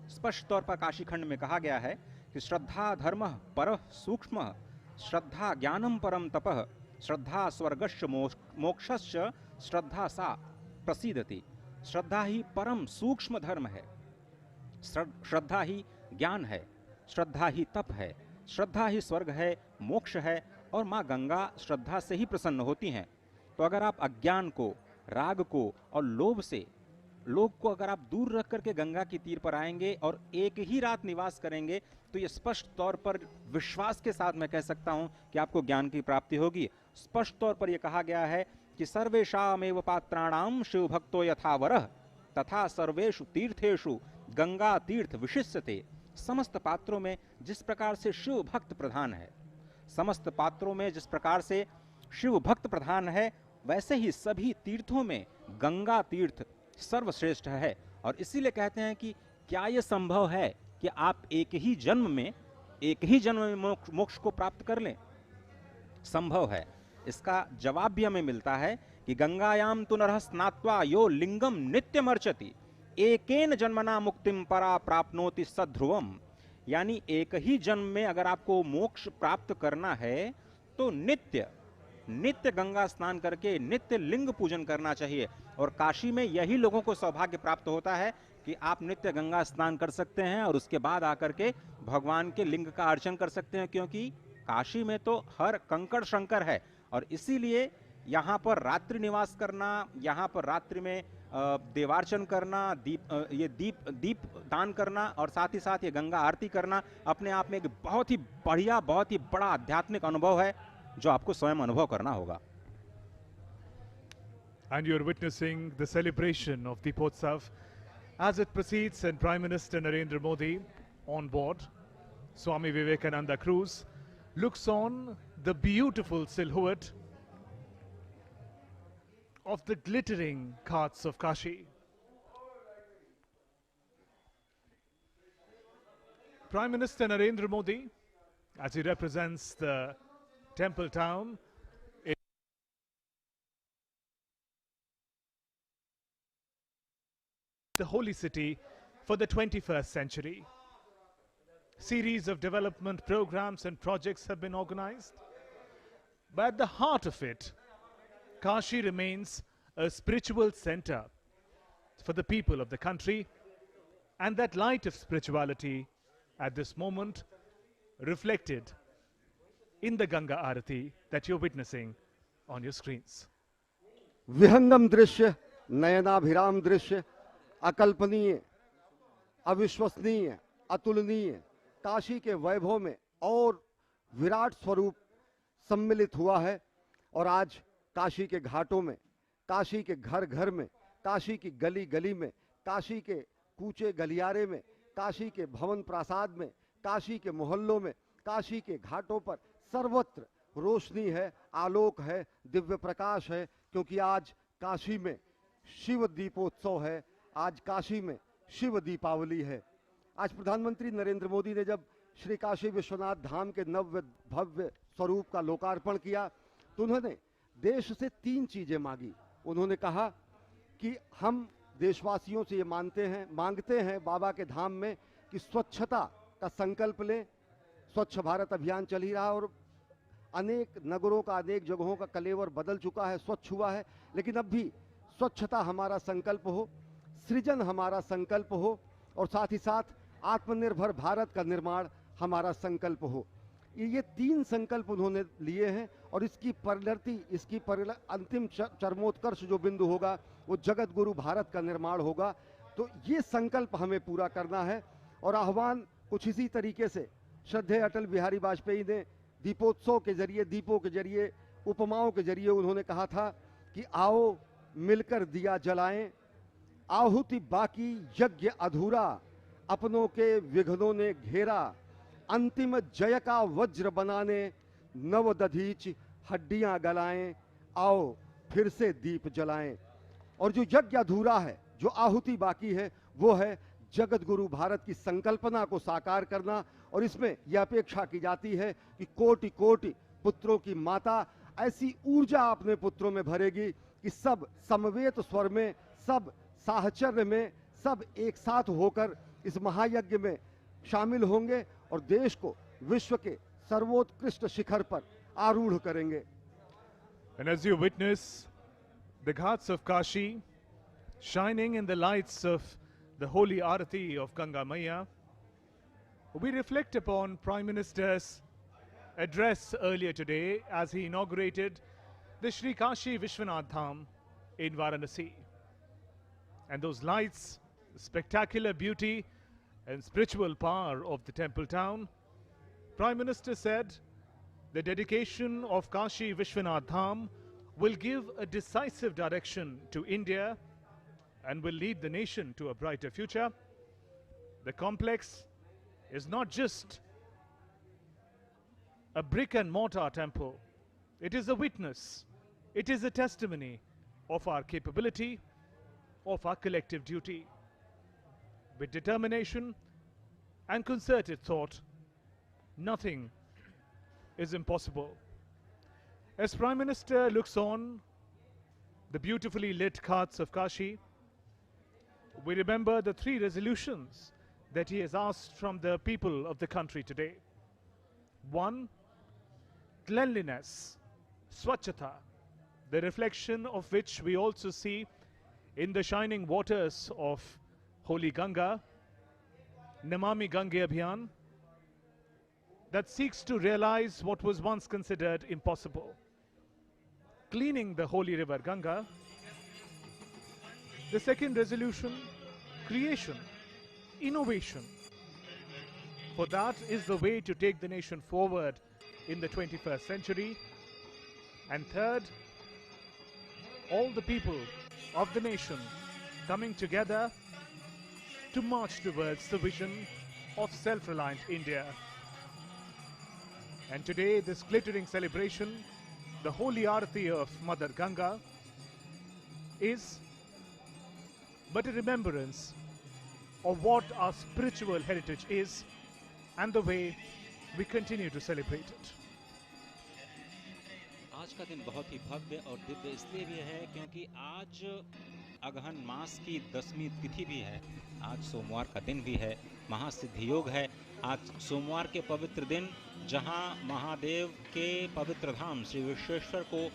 स्पष्ट तौर पर काशी खंड में कहा गया है कि श्रद्धा धर्म परः सूक्ष्म, श्रद्धा ज्ञानम परम तपः, श्रद्धा स्वर्गश्च मोक्षश्च, श्रद्धा सा प्रसीदति। श्रद्धा ही परम सूक्ष्म धर्म है, श्रद्धा ही ज्ञान है, श्रद्धा ही तप है, श्रद्धा ही स्वर्ग है, मोक्ष है। और माँ गंगा श्रद्धा से ही प्रसन्न होती हैं। तो अगर आप अज्ञान को, राग को और लोभ को अगर आप दूर रख करके गंगा की तीर पर आएंगे और एक ही रात निवास करेंगे तो ये स्पष्ट तौर पर विश्वास के साथ मैं कह सकता हूं कि आपको ज्ञान की प्राप्ति होगी। स्पष्ट तौर पर यह कहा गया है कि सर्वेषामेव पात्राणाम शिव भक्तो यथा वरः तथा सर्वेषु तीर्थेषु गंगा तीर्थ विशिष्यते। समस्त पात्रों में जिस प्रकार से शिव भक्त प्रधान है, समस्त पात्रों में जिस प्रकार से शिव भक्त प्रधान है, वैसे ही सभी तीर्थों में गंगा तीर्थ सर्वश्रेष्ठ है। और इसीलिए कहते हैं कि क्या यह संभव है कि आप एक ही जन्म में मोक्ष को प्राप्त कर लें। संभव है। इसका जवाब भी हमें मिलता है कि गंगायाम तु नरः स्नात्वा यो लिंगम नित्यमर्चति एकेन जन्मना मुक्तिम परा प्राप्नोति सध्रुवम। यानी एक ही जन्म में अगर आपको मोक्ष प्राप्त करना है तो नित्य गंगा स्नान करके नित्य लिंग पूजन करना चाहिए। और काशी में यही लोगों को सौभाग्य प्राप्त होता है कि आप नित्य गंगा स्नान कर सकते हैं और उसके बाद आकर के भगवान के लिंग का अर्चन कर सकते हैं, क्योंकि काशी में तो हर कंकड़ शंकर है और इसीलिए यहाँ पर रात्रि निवास करना, यहाँ पर रात्रि में देवार्चन करना, दीप दान करना और साथ ही साथ ये गंगा आरती करना अपने आप में एक बहुत ही बढ़िया, बहुत ही बड़ा आध्यात्मिक अनुभव है जो आपको स्वयं अनुभव करना होगा। And you're witnessing the celebration of Deepotsav as it proceeds, and Prime Minister Narendra Modi on board Swami Vivekananda cruise looks on the beautiful silhouette of the glittering Ghats of Kashi. Prime Minister Narendra Modi, as he represents the temple town, the holy city for the 21st century. Series of development programs and projects have been organized, but at the heart of it, Kashi remains a spiritual center for the people of the country, and that light of spirituality at this moment reflected in the Ganga Arati that you're witnessing on your screens. विहंगम दृश्य, नयनाभिराम दृश्य, अकल्पनीय, अविश्वसनीय, अतुलनीय काशी के वैभव में और विराट स्वरूप सम्मिलित हुआ है। और आज काशी के घाटों में, काशी के घर घर में, काशी की गली गली में, काशी के कूचे गलियारे में, काशी के भवन प्रासाद में, काशी के मोहल्लों में, काशी के घाटों पर सर्वत्र रोशनी है, आलोक है, दिव्य प्रकाश है, क्योंकि आज काशी में शिव दीपोत्सव है, आज काशी में शिव दीपावली है। आज प्रधानमंत्री नरेंद्र मोदी ने जब श्री काशी विश्वनाथ धाम के नव्य भव्य स्वरूप का लोकार्पण किया तो उन्होंने देश से 3 चीजें मांगी। उन्होंने कहा कि हम देशवासियों से ये मांगते हैं बाबा के धाम में कि स्वच्छता का संकल्प लें। स्वच्छ भारत अभियान चल ही रहा और अनेक नगरों का, अनेक जगहों का कलेवर बदल चुका है, स्वच्छ हुआ है, लेकिन अब भी स्वच्छता हमारा संकल्प हो, सृजन हमारा संकल्प हो और साथ ही साथ आत्मनिर्भर भारत का निर्माण हमारा संकल्प हो। ये 3 संकल्प उन्होंने लिए हैं और इसकी परिणति, इसकी अंतिम चरमोत्कर्ष जो बिंदु होगा वो जगत गुरु भारत का निर्माण होगा। तो ये संकल्प हमें पूरा करना है और आह्वान कुछ इसी तरीके से श्रद्धेय अटल बिहारी वाजपेयी ने दीपोत्सव के जरिए, दीपों के जरिए, उपमाओं के जरिए उन्होंने कहा था कि आओ मिलकर दिया जलाएं, आहुति बाकी यज्ञ अधूरा, अपनों के विघ्नों ने घेरा, अंतिम जय का वज्र बनाने नव दधीच हड्डियां गलाएं, आओ फिर से दीप जलाएं। और जो यज्ञ अधूरा है, जो आहुति बाकी है, वो है जगत गुरु भारत की संकल्पना को साकार करना। और इसमें यह अपेक्षा की जाती है कि कोटि कोटि पुत्रों की माता ऐसी ऊर्जा अपने पुत्रों में भरेगी कि सब समवेत स्वर में, सब साहचर्य में, सब एक साथ होकर इस महायज्ञ में शामिल होंगे और देश को विश्व के सर्वोत्कृष्ट शिखर पर आरूढ़ करेंगे। And as you witness the Ghats of Kashi shining in the lights of the holy Arati of Ganga Maiya, we reflect upon Prime Minister's address earlier today as he inaugurated the Sri Kashi Vishwanath Dham in Varanasi. And those lights, the spectacular beauty and spiritual power of the temple town, Prime Minister said the dedication of Kashi Vishwanath Dham will give a decisive direction to India and will lead the nation to a brighter future. The complex is not just a brick and mortar temple. It is a witness. It is a testimony of our capability, of our collective duty. With determination and concerted thought, nothing is impossible. As Prime Minister looks on the beautifully lit Ghats of Kashi, we remember the 3 resolutions that he has asked from the people of the country today. 1, cleanliness, Swachhata, the reflection of which we also see in the shining waters of Holy Ganga, Namami Gange Abhiyan, that seeks to realize what was once considered impossible. Cleaning the holy river Ganga. The second resolution, creation, innovation. For that is the way to take the nation forward in the 21st century. And third, all the people of the nation coming together to march towards the vision of self-reliant India. And today, this glittering celebration, the Holy Aarti of Mother Ganga, is but a remembrance of what our spiritual heritage is and the way we continue to celebrate it. आज का दिन बहुत ही भव्य और दिव्य इसलिए भी है क्योंकि आज अगहन मास की 10वीं तिथि भी है। आज सोमवार का दिन भी है, महासिद्धि योग है। आज सोमवार के पवित्र दिन जहां महादेव के पवित्र धाम श्री विश्वेश्वर को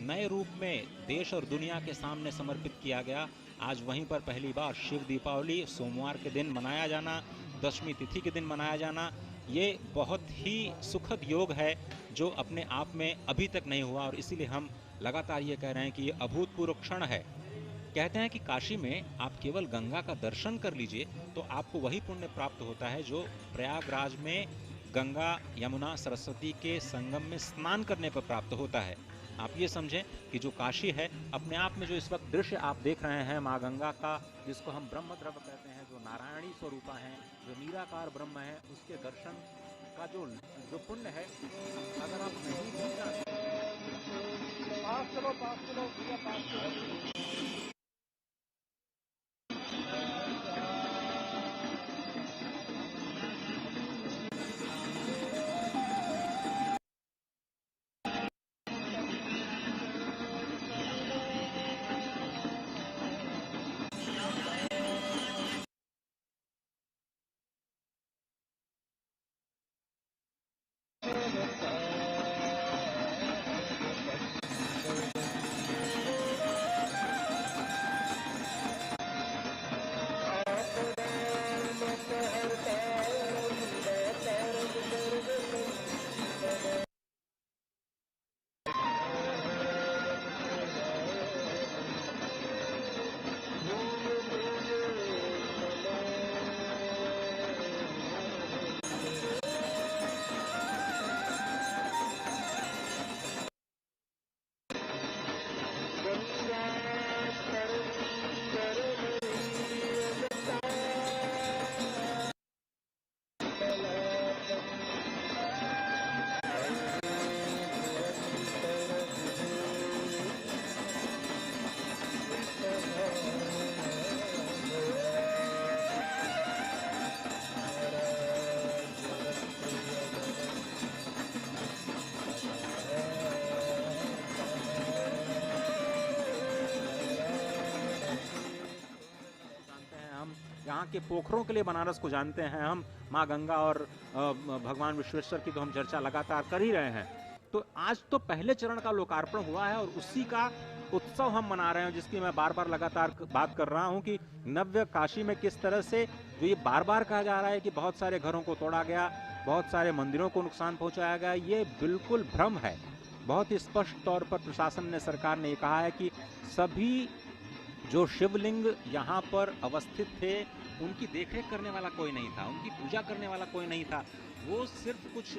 नए रूप में देश और दुनिया के सामने समर्पित किया गया, आज वहीं पर पहली बार शिव दीपावली सोमवार के दिन मनाया जाना, 10वीं तिथि के दिन मनाया जाना, ये बहुत ही सुखद योग है जो अपने आप में अभी तक नहीं हुआ। और इसीलिए हम लगातार ये कह रहे हैं कि ये अभूतपूर्व क्षण है। कहते हैं कि काशी में आप केवल गंगा का दर्शन कर लीजिए तो आपको वही पुण्य प्राप्त होता है जो प्रयागराज में गंगा यमुना सरस्वती के संगम में स्नान करने पर प्राप्त होता है। आप ये समझें कि जो काशी है अपने आप में जो इस वक्त दृश्य आप देख रहे हैं माँ गंगा का, जिसको हम ब्रह्मद्रव कहते हैं, जो नारायणी स्वरूपा है, जो निराकार ब्रह्म है, उसके दर्शन का जो पुण्य है, अगर आप नहीं भी जानते पास चलो भैया पास चलो। यहाँ के पोखरों के लिए बनारस को जानते हैं हम, माँ गंगा और भगवान विश्वेश्वर की तो हम चर्चा लगातार कर ही रहे हैं। तो आज तो पहले चरण का लोकार्पण हुआ है और उसी का उत्सव हम मना रहे हैं, जिसकी मैं बार बार लगातार बात कर रहा हूँ कि नव्य काशी में किस तरह से जो ये बार बार कहा जा रहा है कि बहुत सारे घरों को तोड़ा गया, बहुत सारे मंदिरों को नुकसान पहुंचाया गया, ये बिल्कुल भ्रम है। बहुत ही स्पष्ट तौर पर प्रशासन ने, सरकार ने कहा है कि सभी जो शिवलिंग यहाँ पर अवस्थित थे उनकी देखरेख करने वाला कोई नहीं था, उनकी पूजा करने वाला कोई नहीं था। वो सिर्फ कुछ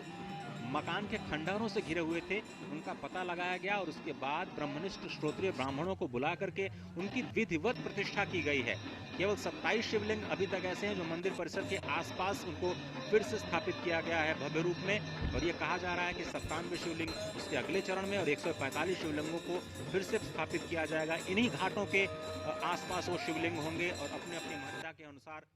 मकान के खंडहरों से घिरे हुए थे, उनका पता लगाया गया और उसके बाद ब्रह्मनिष्ठ श्रोत्रिय ब्राह्मणों को बुला करके उनकी विधिवत प्रतिष्ठा की गई है। केवल 27 शिवलिंग अभी तक ऐसे हैं जो मंदिर परिसर के आसपास उनको फिर से स्थापित किया गया है भव्य रूप में। और ये कहा जा रहा है कि 97 शिवलिंग उसके अगले चरण में और 145 शिवलिंगों को फिर से स्थापित किया जाएगा। इन्हीं घाटों के आसपास वो शिवलिंग होंगे और अपने अपनी महत्ता के अनुसार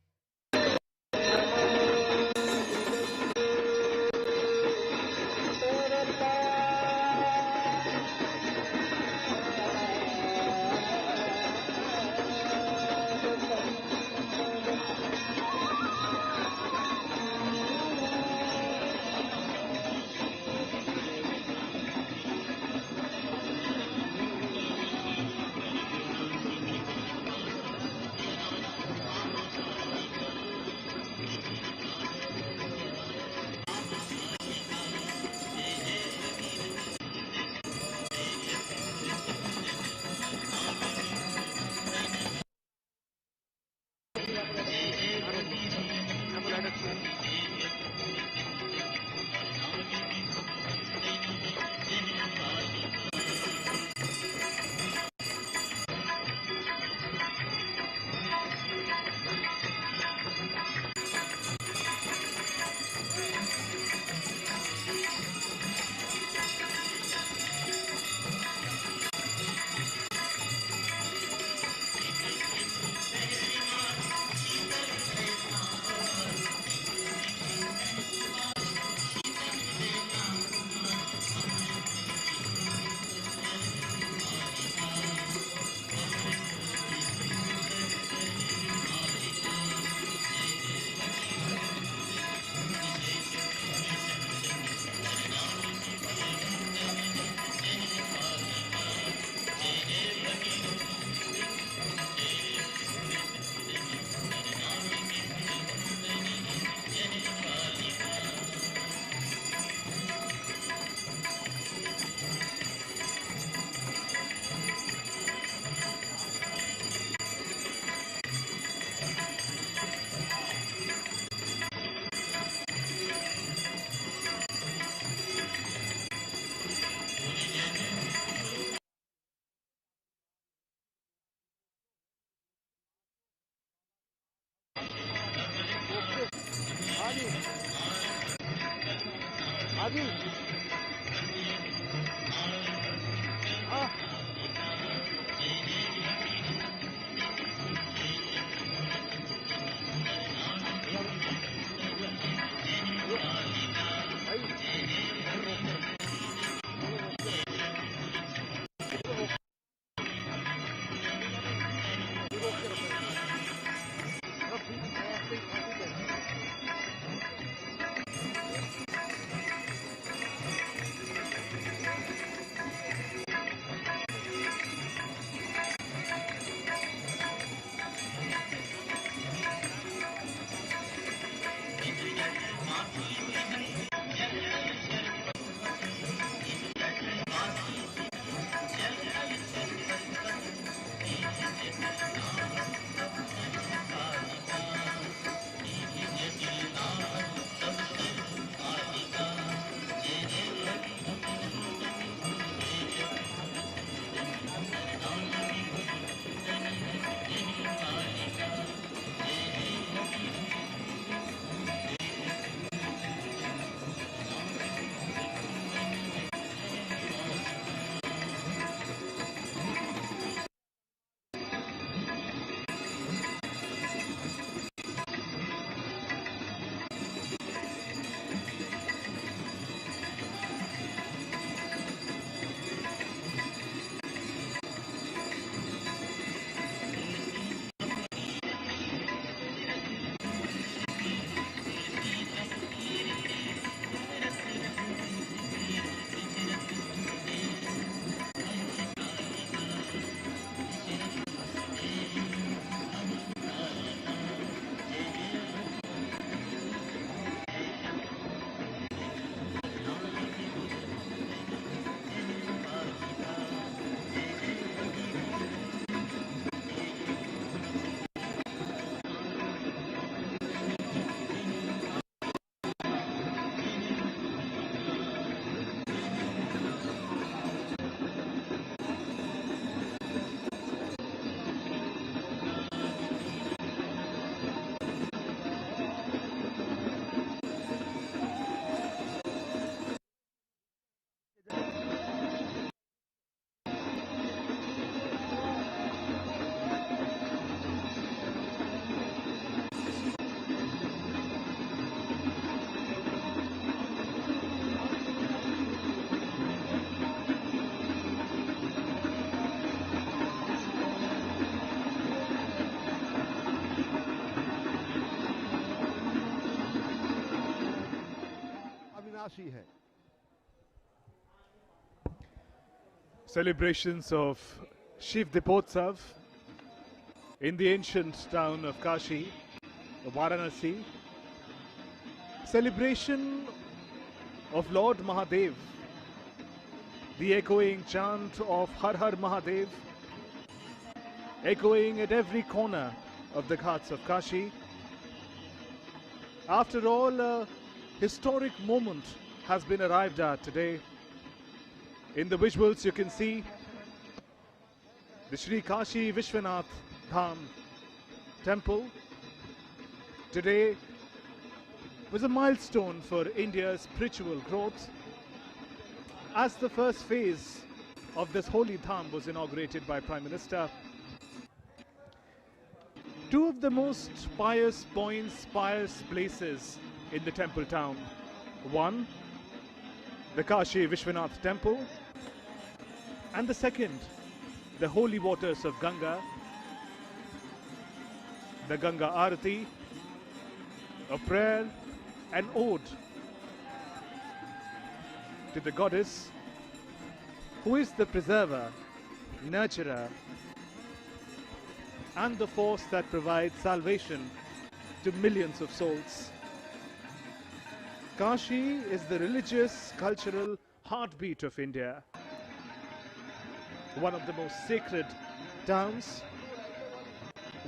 अविनाशी है। Celebrations of Shiv Dipotsav in the ancient town of Kashi, Varanasi. Celebration of Lord Mahadev. The echoing chant of Har Har Mahadev echoing at every corner of the ghats of Kashi. After all, a historic moment has been arrived at today. In the visuals you can see the Sri Kashi Vishwanath Dham temple. Today was a milestone for India's spiritual growth as the first phase of this holy dham was inaugurated by Prime Minister. Two of the most pious points, pious places in the temple town. One, the Kashi Vishwanath temple, and the second, the holy waters of Ganga, the Ganga Arati, a prayer and ode to the goddess who is the preserver, nurturer, and the force that provides salvation to millions of souls. Kashi is the religious, cultural heartbeat of India. One of the most sacred towns,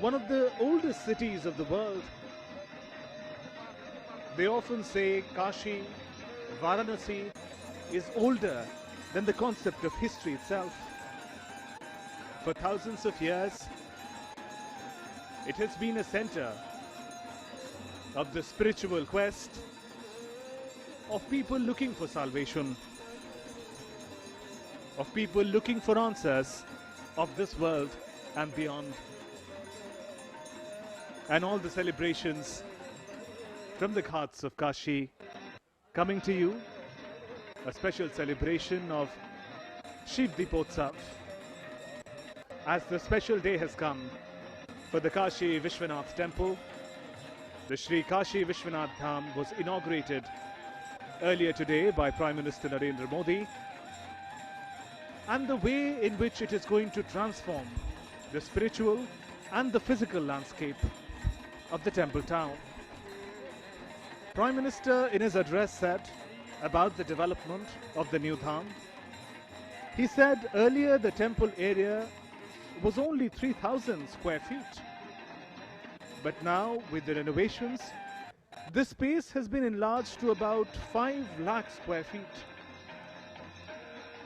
one of the oldest cities of the world. They often say Kashi, Varanasi is older than the concept of history itself. For thousands of years, it has been a center of the spiritual quest, of people looking for salvation, of people looking for answers of this world and beyond. And all the celebrations from the ghats of Kashi coming to you, a special celebration of Shiv Deepotsav, as the special day has come for the Kashi Vishwanath temple. The Shri Kashi Vishwanath Dham was inaugurated earlier today by Prime Minister Narendra Modi, and the way in which it is going to transform the spiritual and the physical landscape of the temple town. Prime Minister in his address said about the development of the new Dham. He said earlier the temple area was only 3,000 square feet. But now with the renovations, this space has been enlarged to about 5 lakh square feet.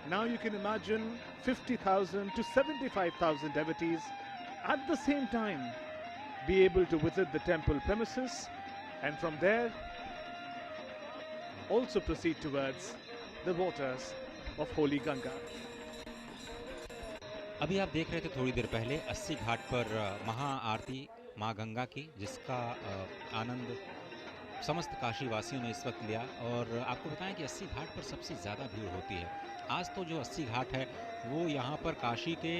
Now you can imagine 50,000 to 75,000 devotees at the same time be able to visit the temple premises, and from there also proceed towards the waters of holy Ganga. अभी आप देख रहे थे थोड़ी देर पहले 80 घाट पर महा आरती माँ गंगा की, जिसका आनंद समस्त काशी वासियों ने इस वक्त लिया। और आपको बताएं कि 80 घाट पर सबसे ज़्यादा भीड़ होती है। आज तो जो 80 घाट है वो यहाँ पर काशी के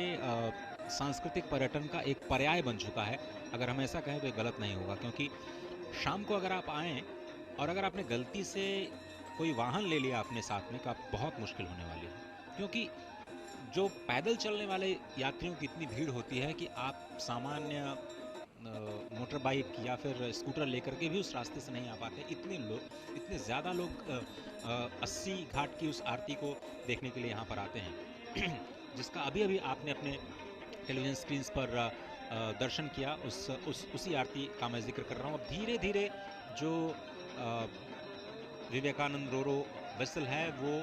सांस्कृतिक पर्यटन का एक पर्याय बन चुका है। अगर हम ऐसा कहें तो ये गलत नहीं होगा, क्योंकि शाम को अगर आप आएँ और अगर आपने गलती से कोई वाहन ले लिया अपने साथ में तो आप बहुत मुश्किल होने वाली है, क्योंकि जो पैदल चलने वाले यात्रियों की इतनी भीड़ होती है कि आप सामान्य मोटर बाइक या फिर स्कूटर लेकर के भी उस रास्ते से नहीं आ पाते। इतने ज़्यादा लोग 80 घाट की उस आरती को देखने के लिए यहाँ पर आते हैं, जिसका अभी आपने अपने टेलीविज़न स्क्रीन्स पर दर्शन किया। उसी आरती का मैं जिक्र कर रहा हूँ। अब धीरे धीरे जो विवेकानंद रोरो वेसल है वो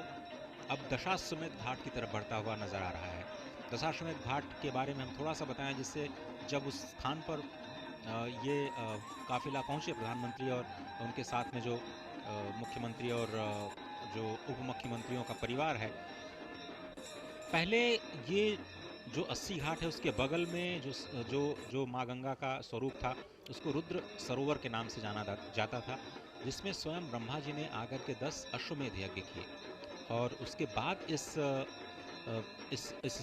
अब दशाश्वमेध घाट की तरफ बढ़ता हुआ नज़र आ रहा है। दशाश्वमेध घाट के बारे में हम थोड़ा सा बताएं, जिससे जब उस स्थान पर ये काफिला पहुंचे प्रधानमंत्री और उनके साथ में जो मुख्यमंत्री और जो उप मुख्यमंत्रियों का परिवार है, पहले ये जो 80 घाट है उसके बगल में जो माँ गंगा का स्वरूप था उसको रुद्र सरोवर के नाम से जाना जाता था, जिसमें स्वयं ब्रह्मा जी ने आकर के 10 अश्वमेध यज्ञ किए। और उसके बाद इस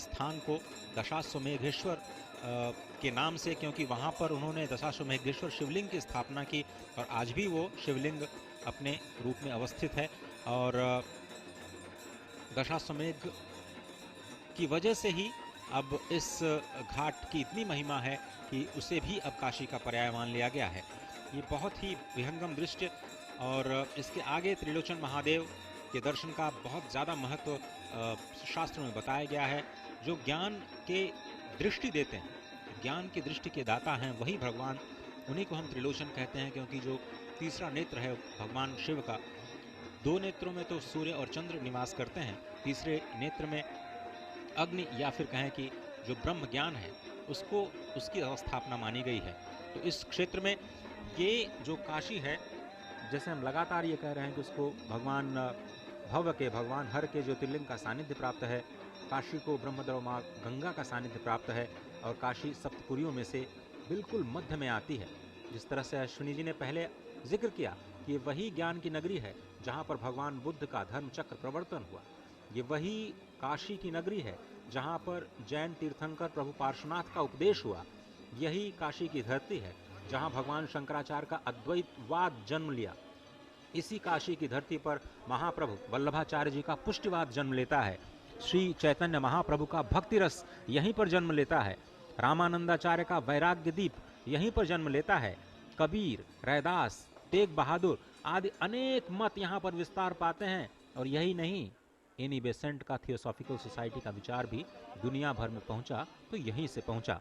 स्थान को दशाश्वमेधेश्वर के नाम से, क्योंकि वहाँ पर उन्होंने दशाश्वमेधेश्वर शिवलिंग की स्थापना की और आज भी वो शिवलिंग अपने रूप में अवस्थित है। और दशाश्वमेध की वजह से ही अब इस घाट की इतनी महिमा है कि उसे भी अब काशी का पर्याय मान लिया गया है। ये बहुत ही विहंगम दृश्य, और इसके आगे त्रिलोचन महादेव के दर्शन का बहुत ज़्यादा महत्व शास्त्रों में बताया गया है। जो ज्ञान के दृष्टि देते हैं, ज्ञान की दृष्टि के दाता हैं, वही भगवान, उन्हीं को हम त्रिलोचन कहते हैं। क्योंकि जो तीसरा नेत्र है भगवान शिव का, 2 नेत्रों में तो सूर्य और चंद्र निवास करते हैं, तीसरे नेत्र में अग्नि या फिर कहें कि जो ब्रह्म ज्ञान है उसकी अवस्थापना मानी गई है। तो इस क्षेत्र में ये जो काशी है, जैसे हम लगातार ये कह रहे हैं कि उसको भगवान भव के, भगवान हर के ज्योतिर्लिंग का सानिध्य प्राप्त है, काशी को ब्रह्मदेव माँ गंगा का सानिध्य प्राप्त है, और काशी सप्तपुरियों में से बिल्कुल मध्य में आती है। जिस तरह से अश्विनी जी ने पहले जिक्र किया कि ये वही ज्ञान की नगरी है जहाँ पर भगवान बुद्ध का धर्म चक्र प्रवर्तन हुआ। ये वही काशी की नगरी है जहाँ पर जैन तीर्थंकर प्रभु पार्श्वनाथ का उपदेश हुआ। यही काशी की धरती है जहाँ भगवान शंकराचार्य का अद्वैतवाद जन्म लिया। इसी काशी की धरती पर महाप्रभु वल्लभाचार्य जी का पुष्टिवाद जन्म लेता है। श्री चैतन्य महाप्रभु का भक्ति रस यहीं पर जन्म लेता है। रामानंदाचार्य का वैराग्य दीप यहीं पर जन्म लेता है। कबीर, रैदास, तेग बहादुर आदि अनेक मत यहाँ पर विस्तार पाते हैं। और यही नहीं, एनी बेसेंट का थियोसॉफिकल सोसाइटी का विचार भी दुनिया भर में पहुँचा तो यहीं से पहुँचा।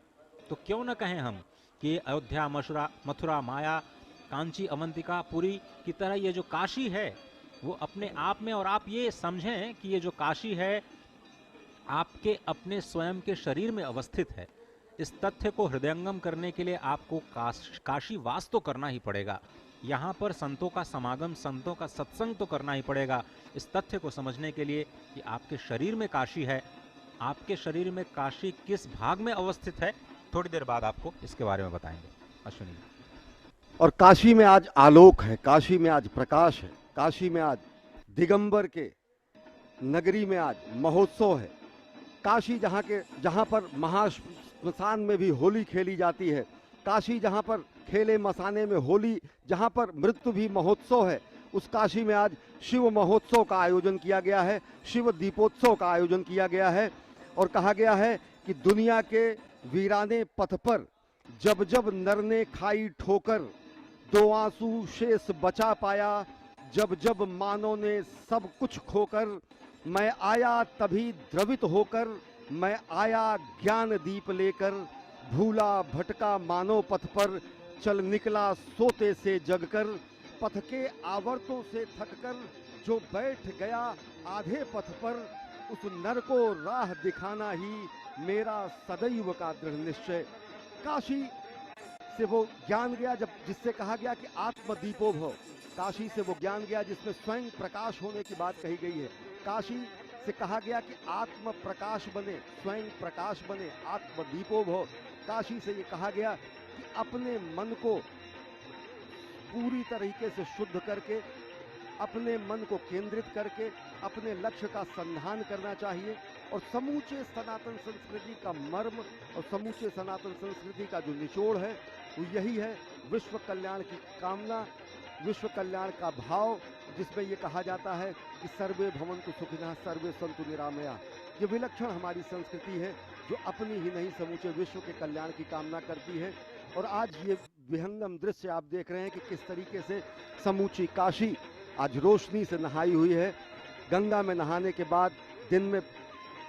तो क्यों न कहें हम कि अयोध्या, मथुरा, माया, कांची, अवंतिका, पुरी की तरह ये जो काशी है वो अपने आप में, और आप ये समझें कि ये जो काशी है आपके अपने स्वयं के शरीर में अवस्थित है। इस तथ्य को हृदयंगम करने के लिए आपको काशी वास तो करना ही पड़ेगा। यहाँ पर संतों का समागम, संतों का सत्संग तो करना ही पड़ेगा इस तथ्य को समझने के लिए कि आपके शरीर में काशी है। आपके शरीर में काशी किस भाग में अवस्थित है, थोड़ी देर बाद आपको इसके बारे में बताएंगे अश्विनी जी। और काशी में आज आलोक है, काशी में आज प्रकाश है, काशी में आज दिगंबर के नगरी में आज महोत्सव है। काशी जहां पर महाश्मशान में भी होली खेली जाती है, काशी जहां पर खेले मसाने में होली, जहां पर मृत्यु भी महोत्सव है, उस काशी में आज शिव महोत्सव का आयोजन किया गया है, शिव दीपोत्सव का आयोजन किया गया है। और कहा गया है कि दुनिया के वीराने पथ पर जब जब नर ने खाई ठोकर, दो आंसू शेष बचा पाया, जब जब मानव ने सब कुछ खोकर, मैं आया तभी द्रवित होकर, मैं आया ज्ञान दीप लेकर, भूला भटका मानव पथ पर, चल निकला सोते से जगकर, पथ के आवर्तों से थककर, जो बैठ गया आधे पथ पर, उस नर को राह दिखाना ही मेरा सदैव का दृढ़ निश्चय। काशी से वो ज्ञान गया जिससे कहा गया कि आत्मदीपो भव, काशी से वो ज्ञान गया जिसमें स्वयं प्रकाश होने की बात कही गई है। काशी से कहा गया कि आत्म प्रकाश बने, स्वयं प्रकाश बने, आत्मदीपो भव। काशी से ये कहा गया कि अपने मन को पूरी तरीके से शुद्ध करके, अपने मन को केंद्रित करके अपने लक्ष्य का संधान करना चाहिए। और समूचे सनातन संस्कृति का मर्म और समूचे सनातन संस्कृति का जो निचोड़ है वो यही है, विश्व कल्याण की कामना, विश्व कल्याण का भाव, जिसमें ये कहा जाता है कि सर्वे भवन्तु सुखिनः सर्वे सन्तु निरामया। ये विलक्षण हमारी संस्कृति है जो अपनी ही नहीं समूचे विश्व के कल्याण की कामना करती है। और आज ये विहंगम दृश्य आप देख रहे हैं कि किस तरीके से समूची काशी आज रोशनी से नहाई हुई है। गंगा में नहाने के बाद दिन में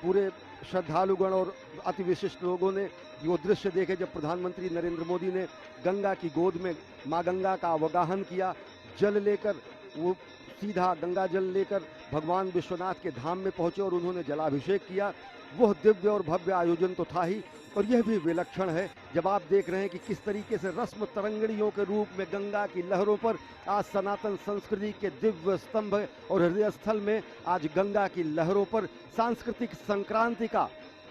पूरे श्रद्धालुगण और अति विशिष्ट लोगों ने वो दृश्य देखे जब प्रधानमंत्री नरेंद्र मोदी ने गंगा की गोद में माँ गंगा का अवगाहन किया, जल लेकर वो सीधा गंगा जल लेकर भगवान विश्वनाथ के धाम में पहुंचे और उन्होंने जलाभिषेक किया। वह दिव्य और भव्य आयोजन तो था ही, और यह भी विलक्षण है जब आप देख रहे हैं कि किस तरीके से रस्म तरंगड़ियों के रूप में गंगा की लहरों पर आज सनातन संस्कृति के दिव्य स्तंभ और हृदय स्थल में आज गंगा की लहरों पर सांस्कृतिक संक्रांति का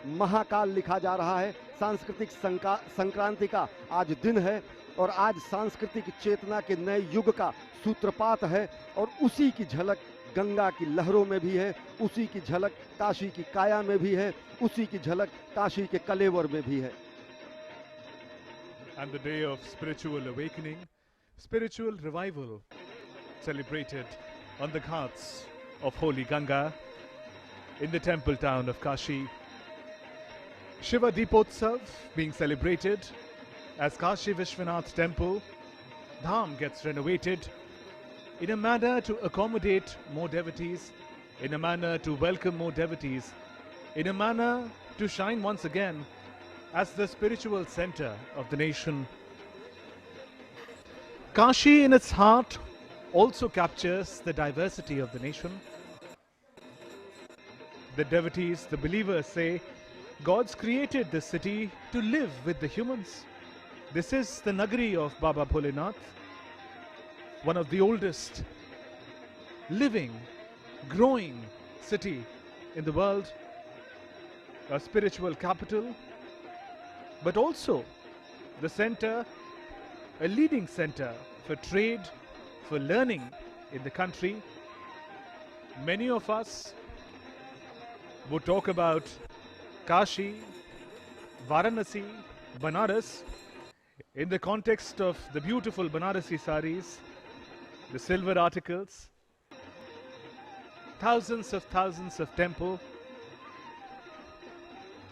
महाकाल लिखा जा रहा है। सांस्कृतिक संक्रांति का आज दिन है और आज सांस्कृतिक चेतना के नए युग का सूत्रपात है, और उसी की झलक गंगा की लहरों में भी है, उसी की झलक काशी की काया में भी है, उसी की झलक काशी के कलेवर में भी है। And the day of spiritual awakening, spiritual revival celebrated on the ghats of holy Ganga in the temple town of Kashi. Shiva Deepotsav being celebrated as Kashi Vishwanath Temple. Dham gets renovated in a manner to accommodate more devotees, in a manner to welcome more devotees, in a manner to shine once again as the spiritual center of the nation. Kashi in its heart also captures the diversity of the nation. The devotees, the believers say, God's created this city to live with the humans. This is the Nagari of Baba Bholenath, one of the oldest living, growing city in the world, a spiritual capital, but also the center, a leading center for trade, for learning in the country. Many of us would talk about Kashi, Varanasi, Banaras in the context of the beautiful Banarasi saris, the silver articles, thousands of temple,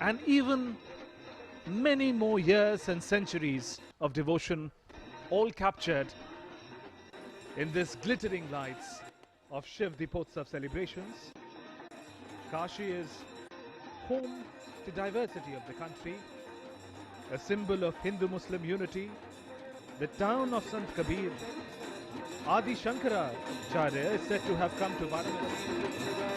and even many more years and centuries of devotion, all captured in this glittering lights of Shiv Deepotsav celebrations. Kashi is home to diversity of the country, a symbol of Hindu-Muslim unity, the town of Sant Kabir. Adi Shankaracharya is said to have come to Varanasi.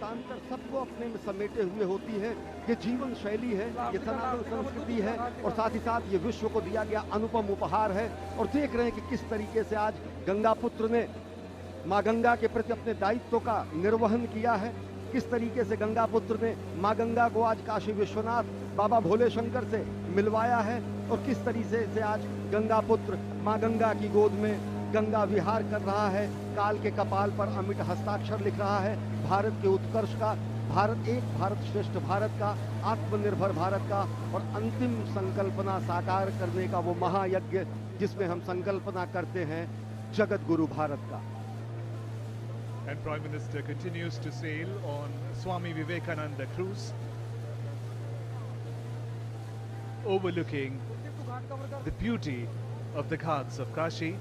मतांतर सबको अपने में समेटे हुए होती है। ये जीवन शैली है, ये सनातन संस्कृति है और साथ ही साथ ये विश्व को दिया गया अनुपम उपहार है। और देख रहे हैं कि किस तरीके से आज गंगा पुत्र ने माँ गंगा के प्रति अपने दायित्व का निर्वहन किया है। किस तरीके से गंगा पुत्र ने माँ गंगा को आज काशी विश्वनाथ बाबा भोले शंकर से मिलवाया है और किस तरीके से आज गंगा पुत्र माँ गंगा की गोद में गंगा विहार कर रहा है, काल के कपाल पर अमिट हस्ताक्षर लिख रहा है भारत के उत्कर्ष का, भारत एक भारत श्रेष्ठ भारत का, आत्मनिर्भर भारत का और अंतिम संकल्पना साकार करने का वो महायज्ञ जिसमें हम संकल्पना करते हैं जगत गुरु भारत का। And Prime Minister continues to sail on Swami Vivekananda cruise, overlooking the beauty of the Ghats of Kashi.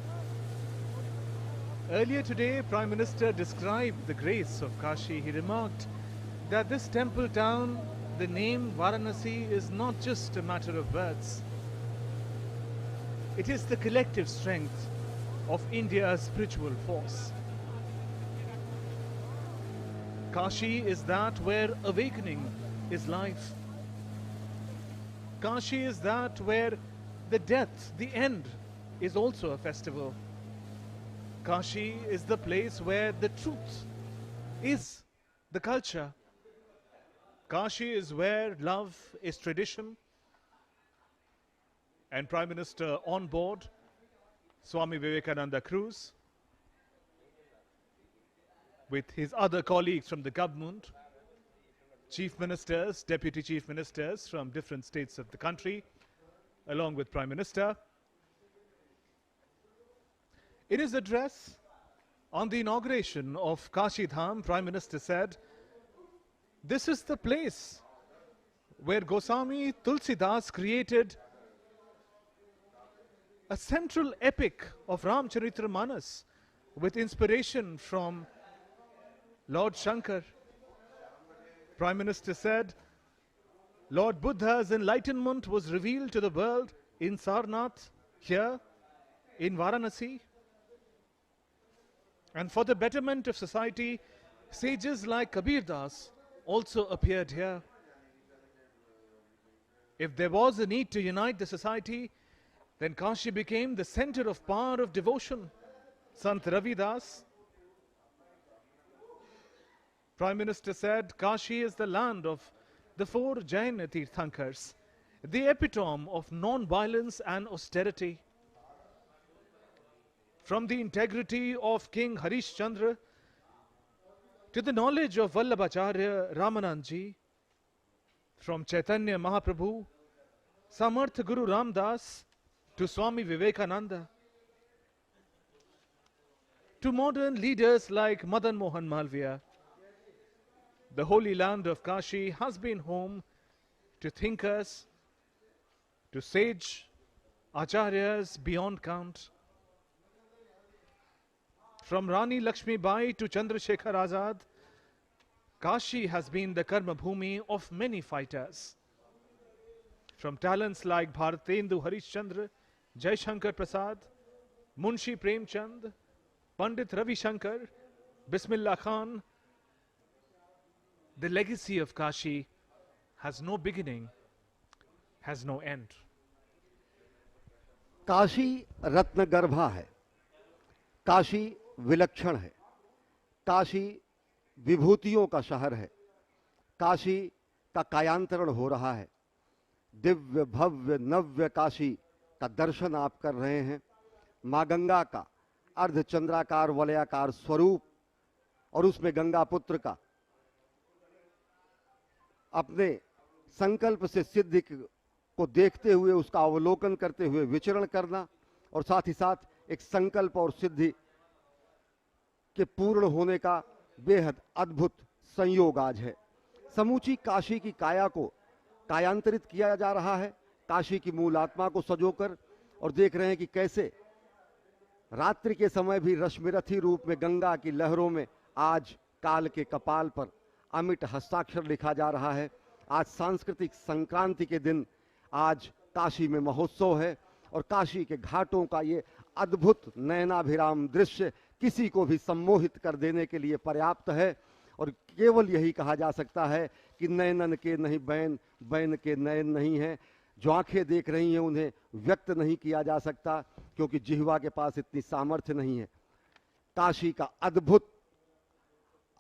Earlier today, Prime Minister described the grace of Kashi. He remarked that this temple town, the name Varanasi, is not just a matter of words. It is the collective strength of India's spiritual force. Kashi is that where awakening is life. Kashi is that where the death, the end, is also a festival. Kashi is the place where the truth is the culture. Kashi is where love is tradition. And Prime Minister on board Swami Vivekananda cruise with his other colleagues from the government, chief ministers, deputy chief ministers from different states of the country, along with Prime Minister. In his address on the inauguration of Kashi Dham, Prime Minister said, "This is the place where Goswami Tulsidas created a central epic of Ramcharitra-Manas with inspiration from Lord Shankar." Prime Minister said, Lord Buddha's enlightenment was revealed to the world in Sarnath, here in Varanasi. And for the betterment of society, sages like Kabir Das also appeared here. If there was a need to unite the society, then Kashi became the center of power of devotion. Sant Ravi Das, Prime Minister said, Kashi is the land of the four Jaina Tirthankars, the epitome of non-violence and austerity. From the integrity of King Harish Chandra to the knowledge of Vallabhacharya Ramananji, from Chaitanya Mahaprabhu, Samarth Guru Ramdas to Swami Vivekananda, to modern leaders like Madan Mohan Malviya, the holy land of Kashi has been home to thinkers, to sage acharyas beyond count. From Rani Lakshmi Bai to Chandrasekhar Azad, Kashi has been the karma bhumi of many fighters. From talents like Bharatendu Harish Chandra, Jai Shankar Prasad, Munshi Premchand, Pandit Ravi Shankar, Bismillah Khan, the legacy of Kashi has no beginning, has no end. Kashi रत्न गर्भा है, काशी विलक्षण है, काशी विभूतियों का शहर है, काशी का कायांतरण हो रहा है। दिव्य भव्य नव्य काशी का दर्शन आप कर रहे हैं। माँ गंगा का अर्धचंद्राकार वलयाकार स्वरूप और उसमें गंगा पुत्र का अपने संकल्प से सिद्धि को देखते हुए उसका अवलोकन करते हुए विचरण करना और साथ ही साथ एक संकल्प और सिद्धि के पूर्ण होने का बेहद अद्भुत संयोग आज है। समूची काशी की काया को कायांतरित किया जा रहा है, काशी की मूल आत्मा को सजोकर, और देख रहे हैं कि कैसे रात्रि के समय भी रश्मिरथी रूप में गंगा की लहरों में आज काल के कपाल पर अमिट हस्ताक्षर लिखा जा रहा है। आज सांस्कृतिक संक्रांति के दिन आज काशी में महोत्सव है और काशी के घाटों का ये अद्भुत नयनाभिराम दृश्य किसी को भी सम्मोहित कर देने के लिए पर्याप्त है। और केवल यही कहा जा सकता है कि नयनन के नहीं बैन, बैन के नयन नहीं है। जो आंखें देख रही हैं उन्हें व्यक्त नहीं किया जा सकता, क्योंकि जिह्वा के पास इतनी सामर्थ्य नहीं है। काशी का अद्भुत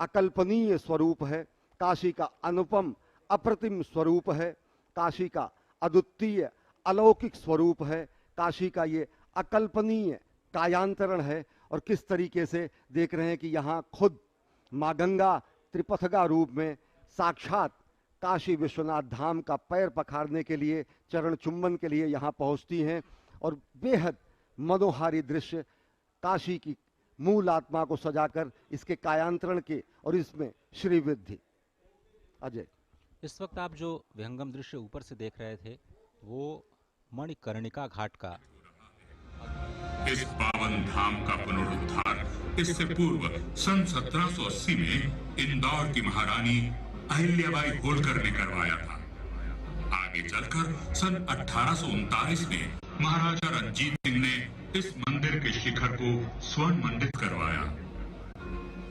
अकल्पनीय स्वरूप है, काशी का अनुपम अप्रतिम स्वरूप है, काशी का अद्वितीय अलौकिक स्वरूप है, काशी का ये अकल्पनीय कायांतरण है। और किस तरीके से देख रहे हैं कि यहाँ खुद माँ गंगा त्रिपथगा रूप में साक्षात काशी विश्वनाथ धाम का पैर पखारने के लिए, चरण चुंबन के लिए यहाँ पहुँचती हैं। और बेहद मनोहारी दृश्य काशी की मूल आत्मा को सजाकर इसके कायांतरण के और इसमें श्रीवृद्धि। अजय, इस वक्त आप जो विहंगम दृश्य ऊपर से देख रहे थे वो मणिकर्णिका घाट का। इस पावन धाम का पुनरुद्धार इससे पूर्व सन 1780 में इंदौर की महारानी अहिल्याबाई होलकर ने करवाया था। आगे चलकर सन 1839 में महाराजा रणजीत सिंह ने इस मंदिर के शिखर को स्वर्ण मंडित करवाया।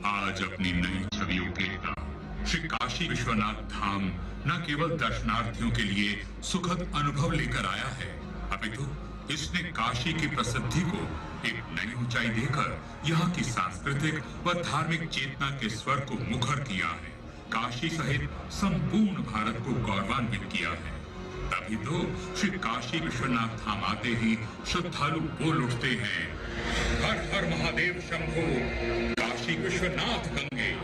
आज अपनी नई छवियों के साथ श्री काशी विश्वनाथ धाम न केवल दर्शनार्थियों के लिए सुखद अनुभव लेकर आया है, अपितु इसने काशी की प्रसिद्धि को एक नई ऊंचाई देकर यहाँ की सांस्कृतिक व धार्मिक चेतना के स्वर को मुखर किया है। काशी सहित संपूर्ण भारत को गौरवान्वित किया है। तभी तो श्री काशी विश्वनाथ धाम आते ही श्रद्धालु बोल उठते हैं, हर हर Mahadev Shambho, Kashi Vishwanath Gange.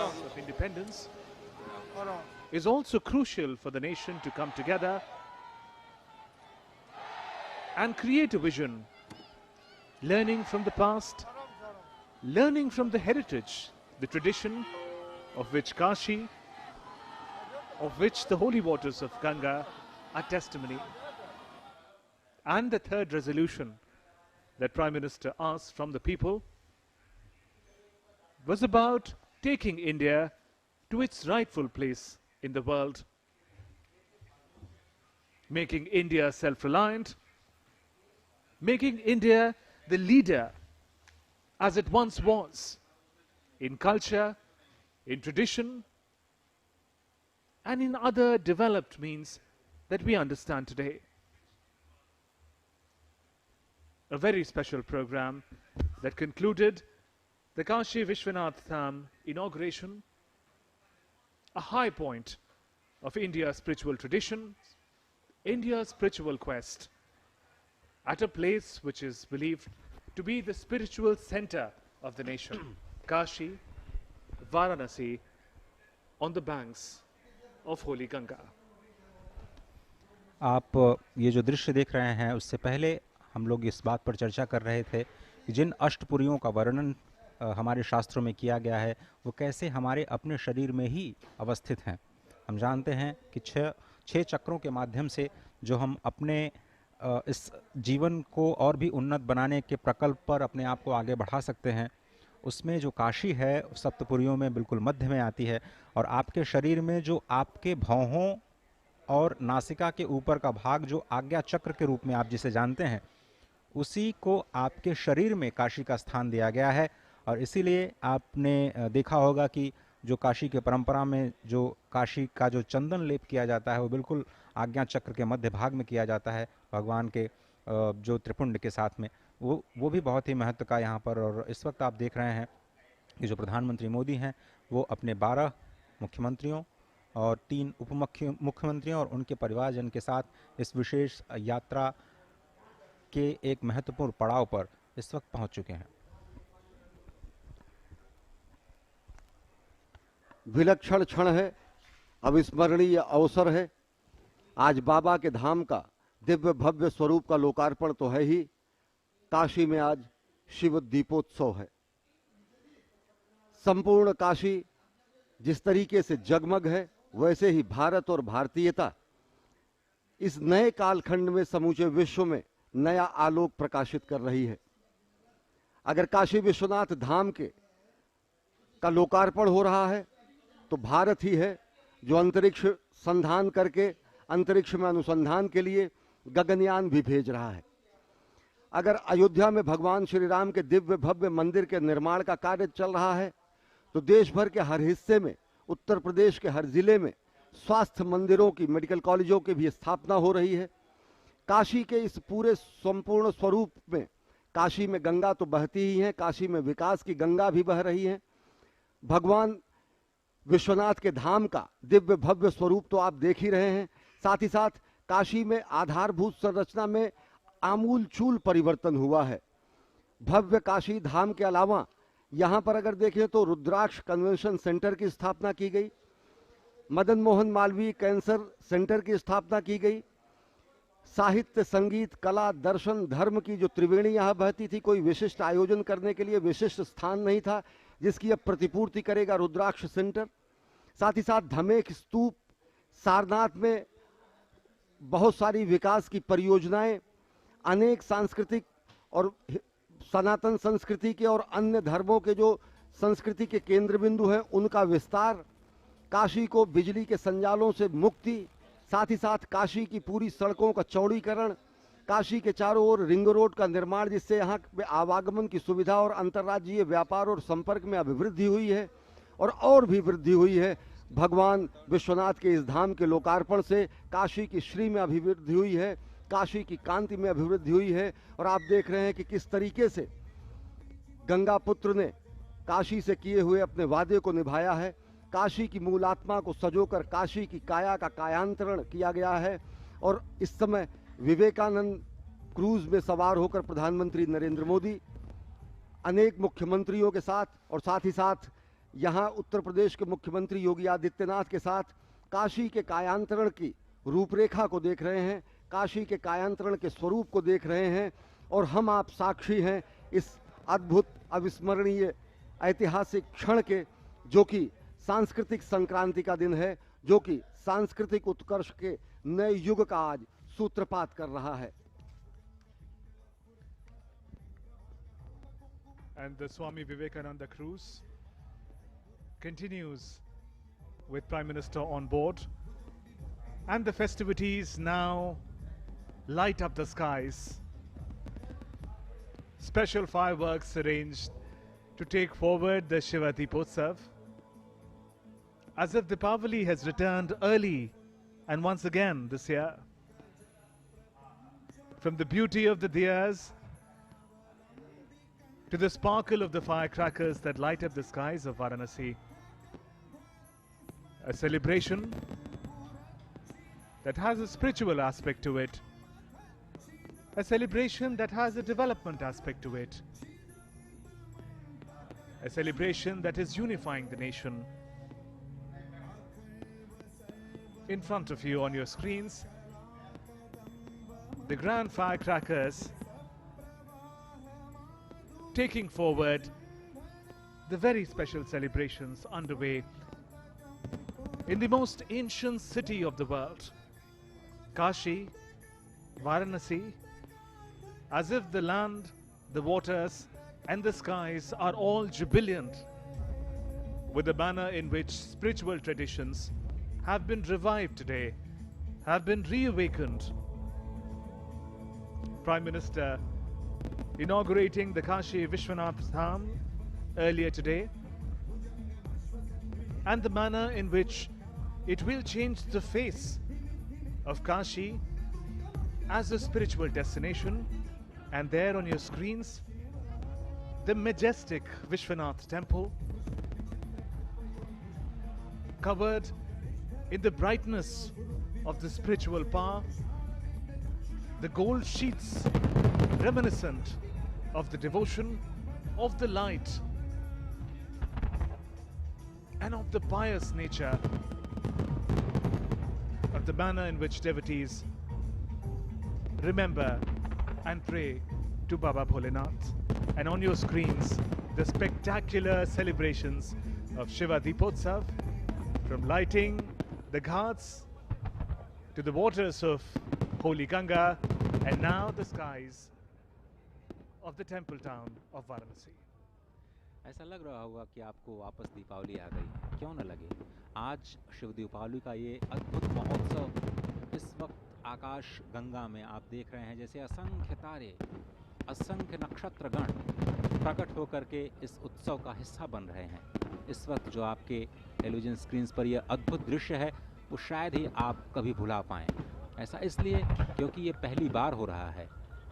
of independence is also crucial for the nation to come together and create a vision, learning from the past, learning from the heritage, the tradition of which Kashi, of which the holy waters of Ganga are testimony. And the third resolution that Prime Minister asked from the people was about taking India to its rightful place in the world, making India self-reliant, making India the leader as it once was in culture, in tradition, and in other developed means that we understand today. A very special program that concluded the Kashi Vishwanath Dham inauguration, a high point of India's spiritual tradition, India's spiritual quest, at a place which is believed to be the spiritual center of the nation, Kashi, Varanasi, on the banks of Holy Ganga. आप ये जो दृश्य देख रहे हैं, उससे पहले हम लोग इस बात पर चर्चा कर रहे थे कि जिन अष्टपुरियों का वर्णन हमारे शास्त्रों में किया गया है, वो कैसे हमारे अपने शरीर में ही अवस्थित हैं। हम जानते हैं कि छह चक्रों के माध्यम से जो हम अपने इस जीवन को और भी उन्नत बनाने के प्रकल्प पर अपने आप को आगे बढ़ा सकते हैं। उसमें जो काशी है, सप्तपुरियों में बिल्कुल मध्य में आती है, और आपके शरीर में जो आपके भौहों और नासिका के ऊपर का भाग जो आज्ञा चक्र के रूप में आप जिसे जानते हैं, उसी को आपके शरीर में काशी का स्थान दिया गया है। और इसीलिए आपने देखा होगा कि जो काशी के परंपरा में जो काशी का जो चंदन लेप किया जाता है, वो बिल्कुल आज्ञा चक्र के मध्य भाग में किया जाता है भगवान के जो त्रिपुंड के साथ में, वो भी बहुत ही महत्व का यहाँ पर। और इस वक्त आप देख रहे हैं कि जो प्रधानमंत्री मोदी हैं, वो अपने 12 मुख्यमंत्रियों और 3 उप मुख्यमंत्रियों और उनके परिवारजन के साथ इस विशेष यात्रा के एक महत्वपूर्ण पड़ाव पर इस वक्त पहुंच चुके हैं। विलक्षण क्षण है, अविस्मरणीय अवसर है। आज बाबा के धाम का दिव्य भव्य स्वरूप का लोकार्पण तो है ही, काशी में आज शिव दीपोत्सव है। संपूर्ण काशी जिस तरीके से जगमग है, वैसे ही भारत और भारतीयता इस नए कालखंड में समूचे विश्व में नया आलोक प्रकाशित कर रही है। अगर काशी विश्वनाथ धाम का लोकार्पण हो रहा है, तो भारत ही है जो अंतरिक्ष संधान करके अंतरिक्ष में अनुसंधान के लिए गगनयान भी भेज रहा है। अगर अयोध्या में भगवान श्री राम के दिव्य भव्य मंदिर के निर्माण का कार्य चल रहा है, तो देश भर के हर हिस्से में, उत्तर प्रदेश के हर जिले में स्वास्थ्य मंदिरों की, मेडिकल कॉलेजों की भी स्थापना हो रही है। काशी के इस पूरे संपूर्ण स्वरूप में, काशी में गंगा तो बहती ही है, काशी में विकास की गंगा भी बह रही है। भगवान विश्वनाथ के धाम का दिव्य भव्य स्वरूप तो आप देख ही रहे हैं, साथ ही साथ काशी में आधारभूत संरचना में आमूलचूल परिवर्तन हुआ है। भव्य काशी धाम के अलावा यहाँ पर अगर देखें तो रुद्राक्ष कन्वेंशन सेंटर की स्थापना की गई, मदन मोहन मालवीय कैंसर सेंटर की स्थापना की गई, साहित्य, संगीत, कला, दर्शन, धर्म की जो त्रिवेणी यहाँ बहती थी, कोई विशिष्ट आयोजन करने के लिए विशिष्ट स्थान नहीं था, जिसकी अब प्रतिपूर्ति करेगा रुद्राक्ष सेंटर। साथ ही साथ धमेक स्तूप, सारनाथ में बहुत सारी विकास की परियोजनाएं, अनेक सांस्कृतिक और सनातन संस्कृति के और अन्य धर्मों के जो संस्कृति के केंद्र बिंदु हैं, उनका विस्तार, काशी को बिजली के संजालों से मुक्ति, साथ ही साथ काशी की पूरी सड़कों का चौड़ीकरण, काशी के चारों ओर रिंग रोड का निर्माण, जिससे यहाँ पे आवागमन की सुविधा और अंतर्राज्यीय व्यापार और संपर्क में अभिवृद्धि हुई है और भी वृद्धि हुई है। भगवान विश्वनाथ के इस धाम के लोकार्पण से काशी की श्री में अभिवृद्धि हुई है, काशी की कांति में अभिवृद्धि हुई है। और आप देख रहे हैं कि किस तरीके से गंगा पुत्र ने काशी से किए हुए अपने वादे को निभाया है। काशी की मूल आत्मा को सजोकर काशी की काया का कायांतरण किया गया है। और इस समय विवेकानंद क्रूज में सवार होकर प्रधानमंत्री नरेंद्र मोदी अनेक मुख्यमंत्रियों के साथ और साथ ही साथ यहाँ उत्तर प्रदेश के मुख्यमंत्री योगी आदित्यनाथ के साथ काशी के कायांतरण की रूपरेखा को देख रहे हैं, काशी के कायांतरण के स्वरूप को देख रहे हैं। और हम आप साक्षी हैं इस अद्भुत अविस्मरणीय ऐतिहासिक क्षण के, जो कि सांस्कृतिक संक्रांति का दिन है, जो कि सांस्कृतिक उत्कर्ष के नए युग का आज सूत्रपात कर रहा है। And the Swami Vivekananda cruise continues with Prime Minister on board, and the festivities now light up the skies. Special fireworks arranged to take forward the Shiva Deepotsav, as if Deepavali has returned early and once again this year. From the beauty of the diyas to the sparkle of the firecrackers that light up the skies of Varanasi, a celebration that has a spiritual aspect to it, a celebration that has a development aspect to it, a celebration that is unifying the nation. In front of you on your screens, the grand firecrackers taking forward the very special celebrations underway in the most ancient city of the world, Kashi, Varanasi, as if the land, the waters and the skies are all jubilant with the manner in which spiritual traditions have been revived today, have been reawakened. Prime Minister inaugurating the Kashi Vishwanath Dham earlier today, and the manner in which it will change the face of Kashi as a spiritual destination. And there on your screens, the majestic Vishwanath temple, covered in the brightness of the spiritual power, the gold sheets reminiscent of the devotion, of the light, and of the pious nature of the manner in which devotees remember and pray to Baba Bholenath. And on your screens, the spectacular celebrations of Shiva Deepotsav, from lighting the ghats to the waters of Holy Ganga, and now the skies of the temple town of Varanasi. ऐसा लग रहा होगा कि आपको वापस दीपावली आ गई, क्यों न लगे। आज शिव दीपावली का ये अद्भुत महोत्सव, इस वक्त आकाश गंगा में आप देख रहे हैं जैसे असंख्य तारे, असंख्य नक्षत्रगण प्रकट होकर के इस उत्सव का हिस्सा बन रहे हैं। इस वक्त जो आपके टेलीविजन स्क्रीन्स पर यह अद्भुत दृश्य है, वो शायद ही आप कभी भुला पाएँ। ऐसा इसलिए क्योंकि ये पहली बार हो रहा है।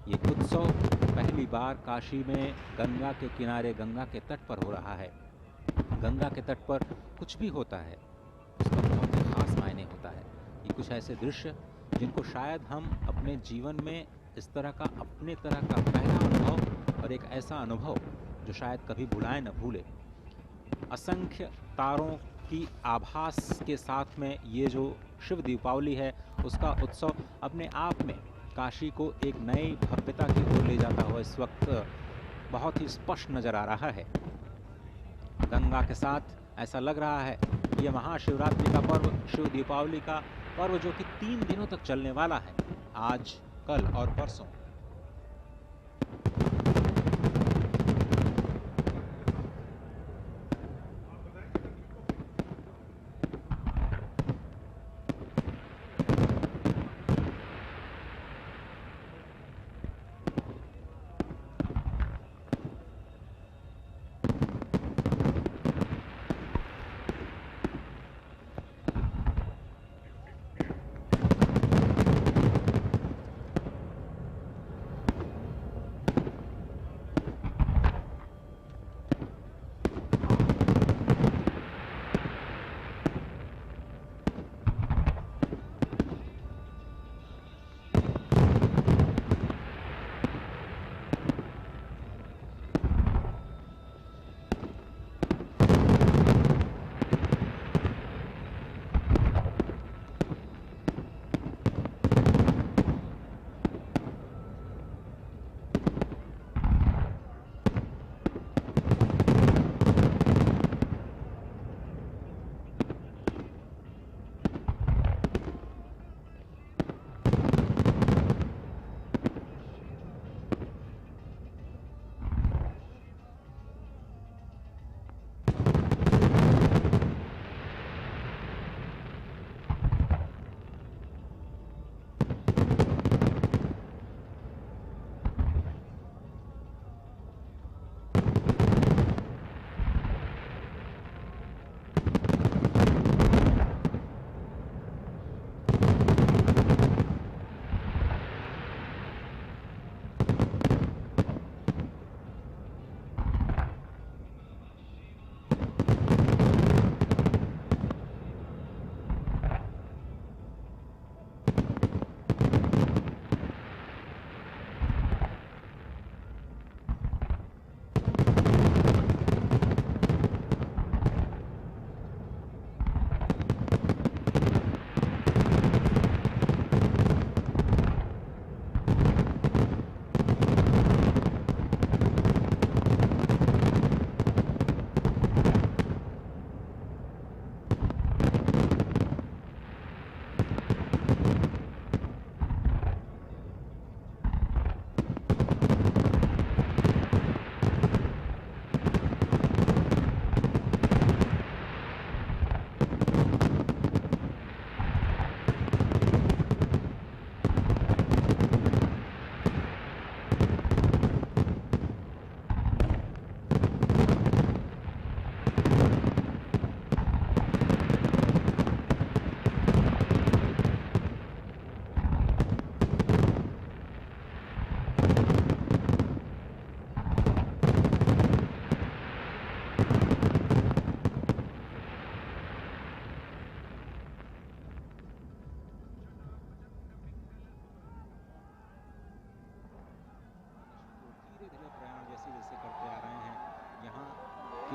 ये उत्सव पहली बार काशी में गंगा के किनारे, गंगा के तट पर हो रहा है। गंगा के तट पर कुछ भी होता है, उसका बहुत ही खास मायने होता है। ये कुछ ऐसे दृश्य जिनको शायद हम अपने जीवन में इस तरह का, अपने तरह का पहला अनुभव, और एक ऐसा अनुभव जो शायद कभी भुलाए न भूले। असंख्य तारों की आभास के साथ में ये जो शिव दीपावली है, उसका उत्सव अपने आप में काशी को एक नई भव्यता की ओर ले जाता हुआ इस वक्त बहुत ही स्पष्ट नजर आ रहा है। गंगा के साथ ऐसा लग रहा है ये महाशिवरात्रि का पर्व, शिव दीपावली का पर्व, जो कि 3 दिनों तक चलने वाला है, आज, कल और परसों।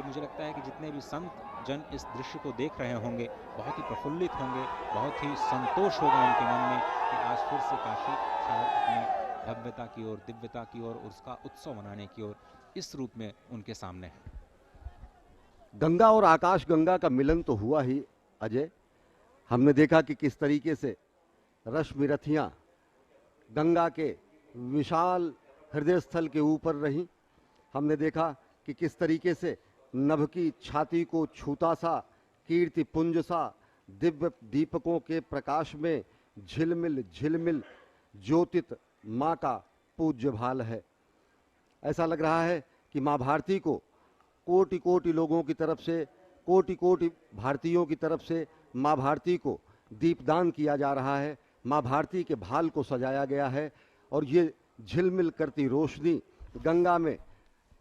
कि मुझे लगता है कि जितने भी संत जन इस दृश्य को देख रहे होंगे बहुत ही प्रफुल्लित होंगे, बहुत ही संतोष होगा उनके मन में कि आज फिर से काशी शायद अपनी भव्यता की ओर, दिव्यता की ओर, उसका उत्सव मनाने की ओर इस रूप में उनके सामने है। गंगा और आकाश गंगा का मिलन तो हुआ ही अजय। हमने देखा कि किस तरीके से रश्मि रथियां गंगा के विशाल हृदय स्थल के ऊपर रहीं। हमने देखा कि किस तरीके से नभ की छाती को छूता सा, कीर्ति पुंज सा दिव्य दीपकों के प्रकाश में झिलमिल झिलमिल ज्योतित माँ का पूज्य भाल है। ऐसा लग रहा है कि माँ भारती को कोटि कोटि लोगों की तरफ से, कोटि कोटि भारतीयों की तरफ से माँ भारती को दीपदान किया जा रहा है। माँ भारती के भाल को सजाया गया है और ये झिलमिल करती रोशनी गंगा में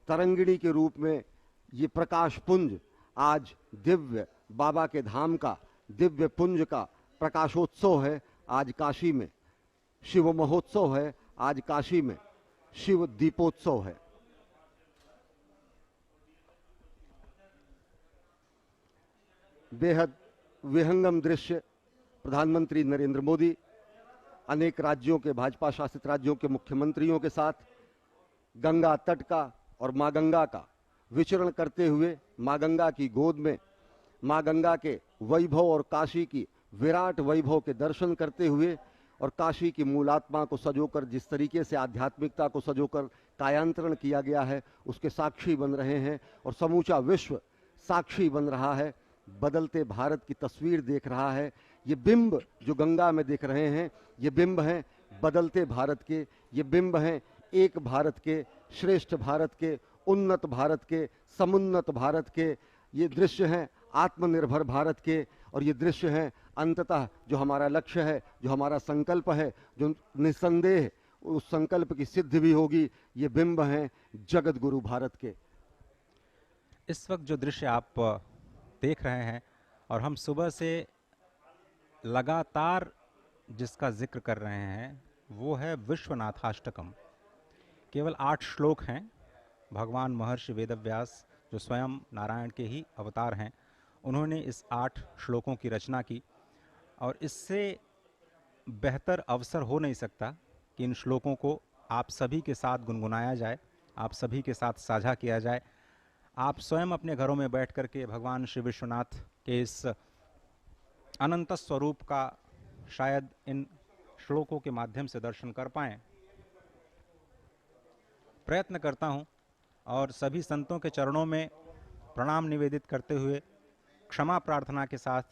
तरंगिणी के रूप में ये प्रकाश पुंज आज दिव्य बाबा के धाम का, दिव्य पुंज का प्रकाशोत्सव है। आज काशी में शिव महोत्सव है, आज काशी में शिव दीपोत्सव है। बेहद विहंगम दृश्य। प्रधानमंत्री नरेंद्र मोदी अनेक राज्यों के, भाजपा शासित राज्यों के मुख्यमंत्रियों के साथ गंगा तट का और माँ गंगा का विचरण करते हुए माँ गंगा की गोद में माँ गंगा के वैभव और काशी की विराट वैभव के दर्शन करते हुए और काशी की मूलात्मा को सजोकर, जिस तरीके से आध्यात्मिकता को सजोकर कायांतरण किया गया है, उसके साक्षी बन रहे हैं और समूचा विश्व साक्षी बन रहा है। बदलते भारत की तस्वीर देख रहा है। ये बिंब जो गंगा में देख रहे हैं, ये बिंब हैं बदलते भारत के, ये बिंब हैं एक भारत के, श्रेष्ठ भारत के, उन्नत भारत के, समुन्नत भारत के। ये दृश्य हैं आत्मनिर्भर भारत के और ये दृश्य हैं अंततः जो हमारा लक्ष्य है, जो हमारा संकल्प है, जो निस्संदेह उस संकल्प की सिद्धि भी होगी। ये बिंब हैं जगत गुरु भारत के। इस वक्त जो दृश्य आप देख रहे हैं और हम सुबह से लगातार जिसका जिक्र कर रहे हैं वो है विश्वनाथाष्टकम। केवल 8 श्लोक हैं। भगवान महर्षि वेदव्यास जो स्वयं नारायण के ही अवतार हैं, उन्होंने इस 8 श्लोकों की रचना की और इससे बेहतर अवसर हो नहीं सकता कि इन श्लोकों को आप सभी के साथ गुनगुनाया जाए, आप सभी के साथ साझा किया जाए। आप स्वयं अपने घरों में बैठ करके भगवान श्री विश्वनाथ के इस अनंत स्वरूप का शायद इन श्लोकों के माध्यम से दर्शन कर पाएं। प्रयत्न करता हूं और सभी संतों के चरणों में प्रणाम निवेदित करते हुए क्षमा प्रार्थना के साथ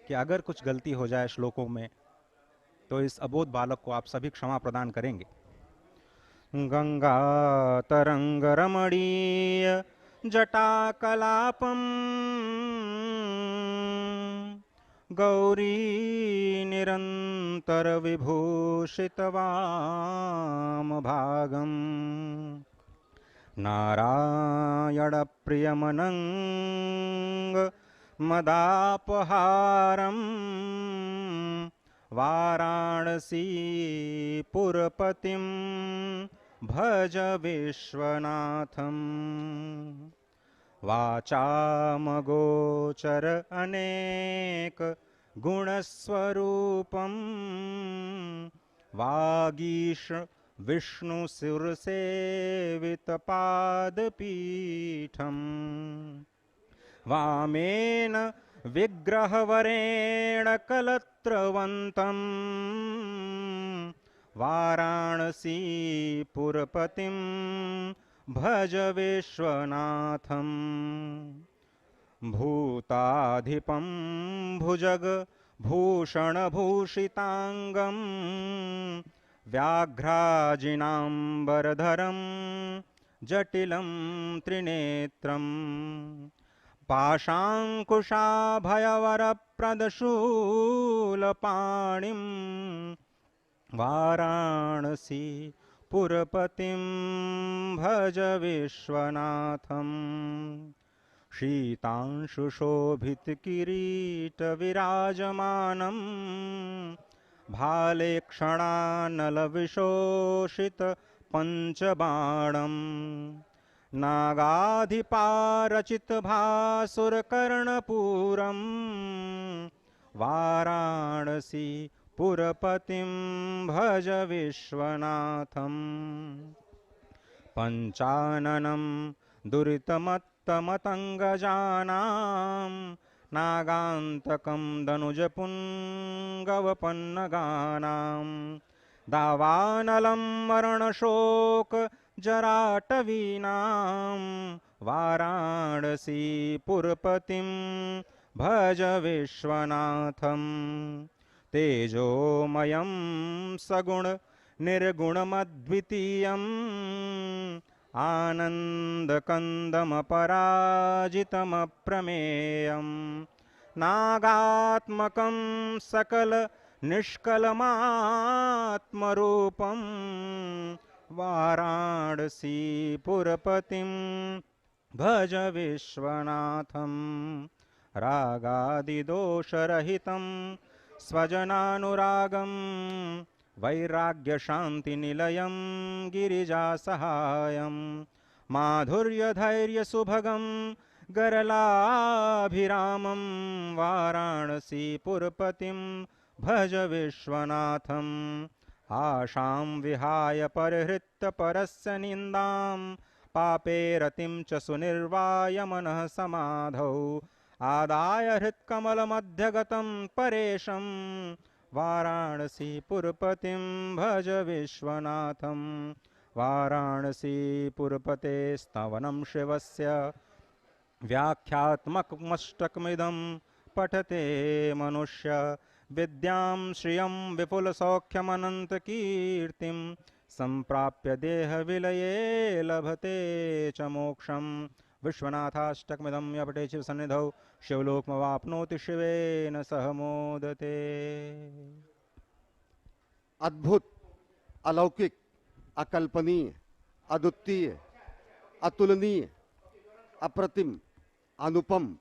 कि अगर कुछ गलती हो जाए श्लोकों में तो इस अबोध बालक को आप सभी क्षमा प्रदान करेंगे। गंगा तरंग रमणीय जटाकलापम गौरी निरंतर विभूषित वाम भागम नारायण प्रियमनंग मदापहारम वाराणसी पुरपतिम भज विश्वनाथम वाचामगोचर अनेक गुणस्वरूपम वागीश विष्णु सुरसेवित पादपीठम वामेन विग्रहवरेण कलत्रवंतम वाराणसी पुरपतिम भज विश्वनाथम भूताधिपं भुजग भूषण भूषितांगम व्याघ्राजिनांबरधरं जटिलं त्रिनेत्रं पाशांकुशाभयवरप्रदशूलपाणिं वाराणसी पुरपतिं भज विश्वनाथं शीतांशुशोभितकिरीटविराजमानं भालेक्षणानलविशोषित पंचबाणं नागाधिपारचित भासुर कर्णपूरम वाराणसी पुरपतिं भज विश्वनाथम पंचाननं दुरितमत्तमतंगजानां नागान्तकं दनुजपुङ्गवपन्नगानां दावानलं मरणशोक जराटवीनां वाराणसी पुरपतिं भज विश्वनाथं तेजोमयं सगुण निर्गुणमद्वितीयम् आनन्दकन्दमपराजितमप्रमेयम् नागात्मकं सकल निष्कलमात्मरूपं वाराणसी पुरपतिं भज विश्वनाथं रागादिदोषरहितं स्वजनानुरागं वैराग्यशान्तिनिलयं गिरिजासहायं माधुर्यधैर्यसुभगं गरलाभिरामं वाराणसी पुरपतिं भज विश्वनाथम् आशां विहाय परिहृत्य परस्य निन्दां पापे रतिं च सुनिर्वाय मनः समाधौ आदाय हृत्कमलमध्यगतं परेशं वाराणसी पुरपतिं भज विश्वनाथं वाराणसी पुरपते स्तवनं शिवस्य व्याख्यात्मकमष्टकमिदं पठते मनुष्य विद्यां श्रियं विपुलसौख्यमनन्तकीर्तिं सम्प्राप्य देहविलये लभते च मोक्षं विश्वनाथाष्टकमिदं य पठे शिवसन्निधौ शिवलोकमवाप्नोति शिवेन सह मोदते। अद्भुत, अलौकिक, अकल्पनीय, अद्वितीय, अतुलनीय, अप्रतिम, अनुपम,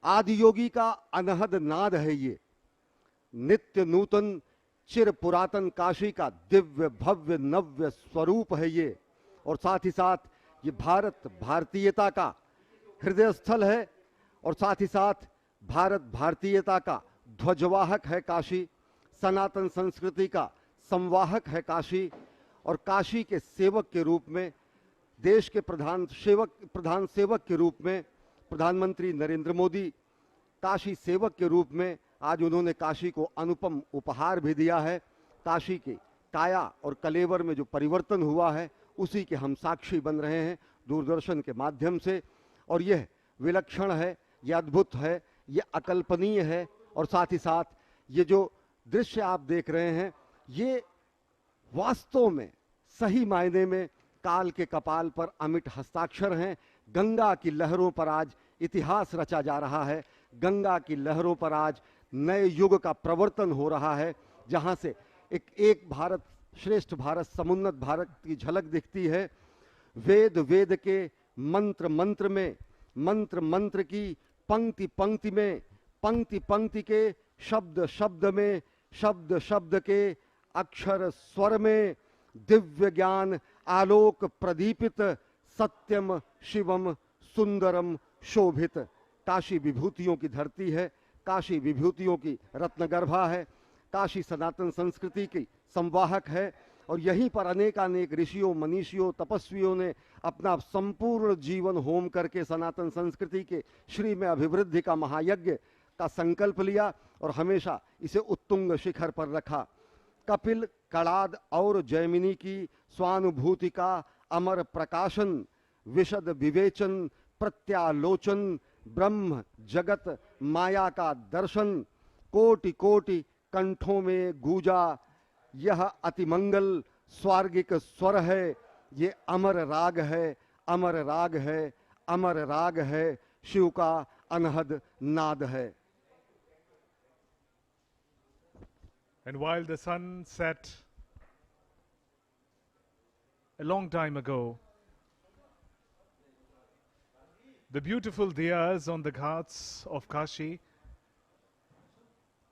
आदियोगी का अनहद नाद है ये। नित्य नूतन चिर पुरातन काशी का दिव्य भव्य नव्य स्वरूप है ये। और साथ ही साथ ये भारत भारतीयता का हृदय स्थल है और साथ ही साथ भारत भारतीयता का ध्वजवाहक है काशी। सनातन संस्कृति का संवाहक है काशी और काशी के सेवक के रूप में, देश के प्रधान सेवक के रूप में प्रधानमंत्री नरेंद्र मोदी काशी सेवक के रूप में आज उन्होंने काशी को अनुपम उपहार भी दिया है। काशी के काया और कलेवर में जो परिवर्तन हुआ है उसी के हम साक्षी बन रहे हैं दूरदर्शन के माध्यम से। और यह विलक्षण है, यह अद्भुत है, यह अकल्पनीय है और साथ ही साथ ये जो दृश्य आप देख रहे हैं ये वास्तव में सही मायने में काल के कपाल पर अमिट हस्ताक्षर हैं। गंगा की लहरों पर आज इतिहास रचा जा रहा है। गंगा की लहरों पर आज नए युग का प्रवर्तन हो रहा है, जहां से एक भारत श्रेष्ठ भारत समुन्नत भारत की झलक दिखती है। वेद वेद के मंत्र मंत्र में, मंत्र मंत्र की पंक्ति पंक्ति में, पंक्ति पंक्ति के शब्द शब्द में, शब्द शब्द के अक्षर स्वर में दिव्य ज्ञान आलोक प्रदीपित सत्यम शिवम सुंदरम शोभित। काशी विभूतियों की धरती है, काशी विभूतियों की रत्नगर्भा है, काशी सनातन संस्कृति की संवाहक है और यहीं पर अनेकानेक ऋषियों मनीषियों तपस्वियों ने अपना संपूर्ण जीवन होम करके सनातन संस्कृति के श्री में अभिवृद्धि का महायज्ञ का संकल्प लिया और हमेशा इसे उत्तुंग शिखर पर रखा। कपिल कड़ाद और जैमिनी की स्वानुभूति का अमर प्रकाशन, विशद विवेचन, प्रत्यालोचन, ब्रह्म जगत माया का दर्शन, कोटि कोटि कंठों में गूंजा यह अतिमंगल स्वर्गिक स्वर है। ये अमर राग है, अमर राग है, अमर राग है, शिव का अनहद नाद है। And while the sun set a long time ago, the beautiful diyas on the ghats of Kashi,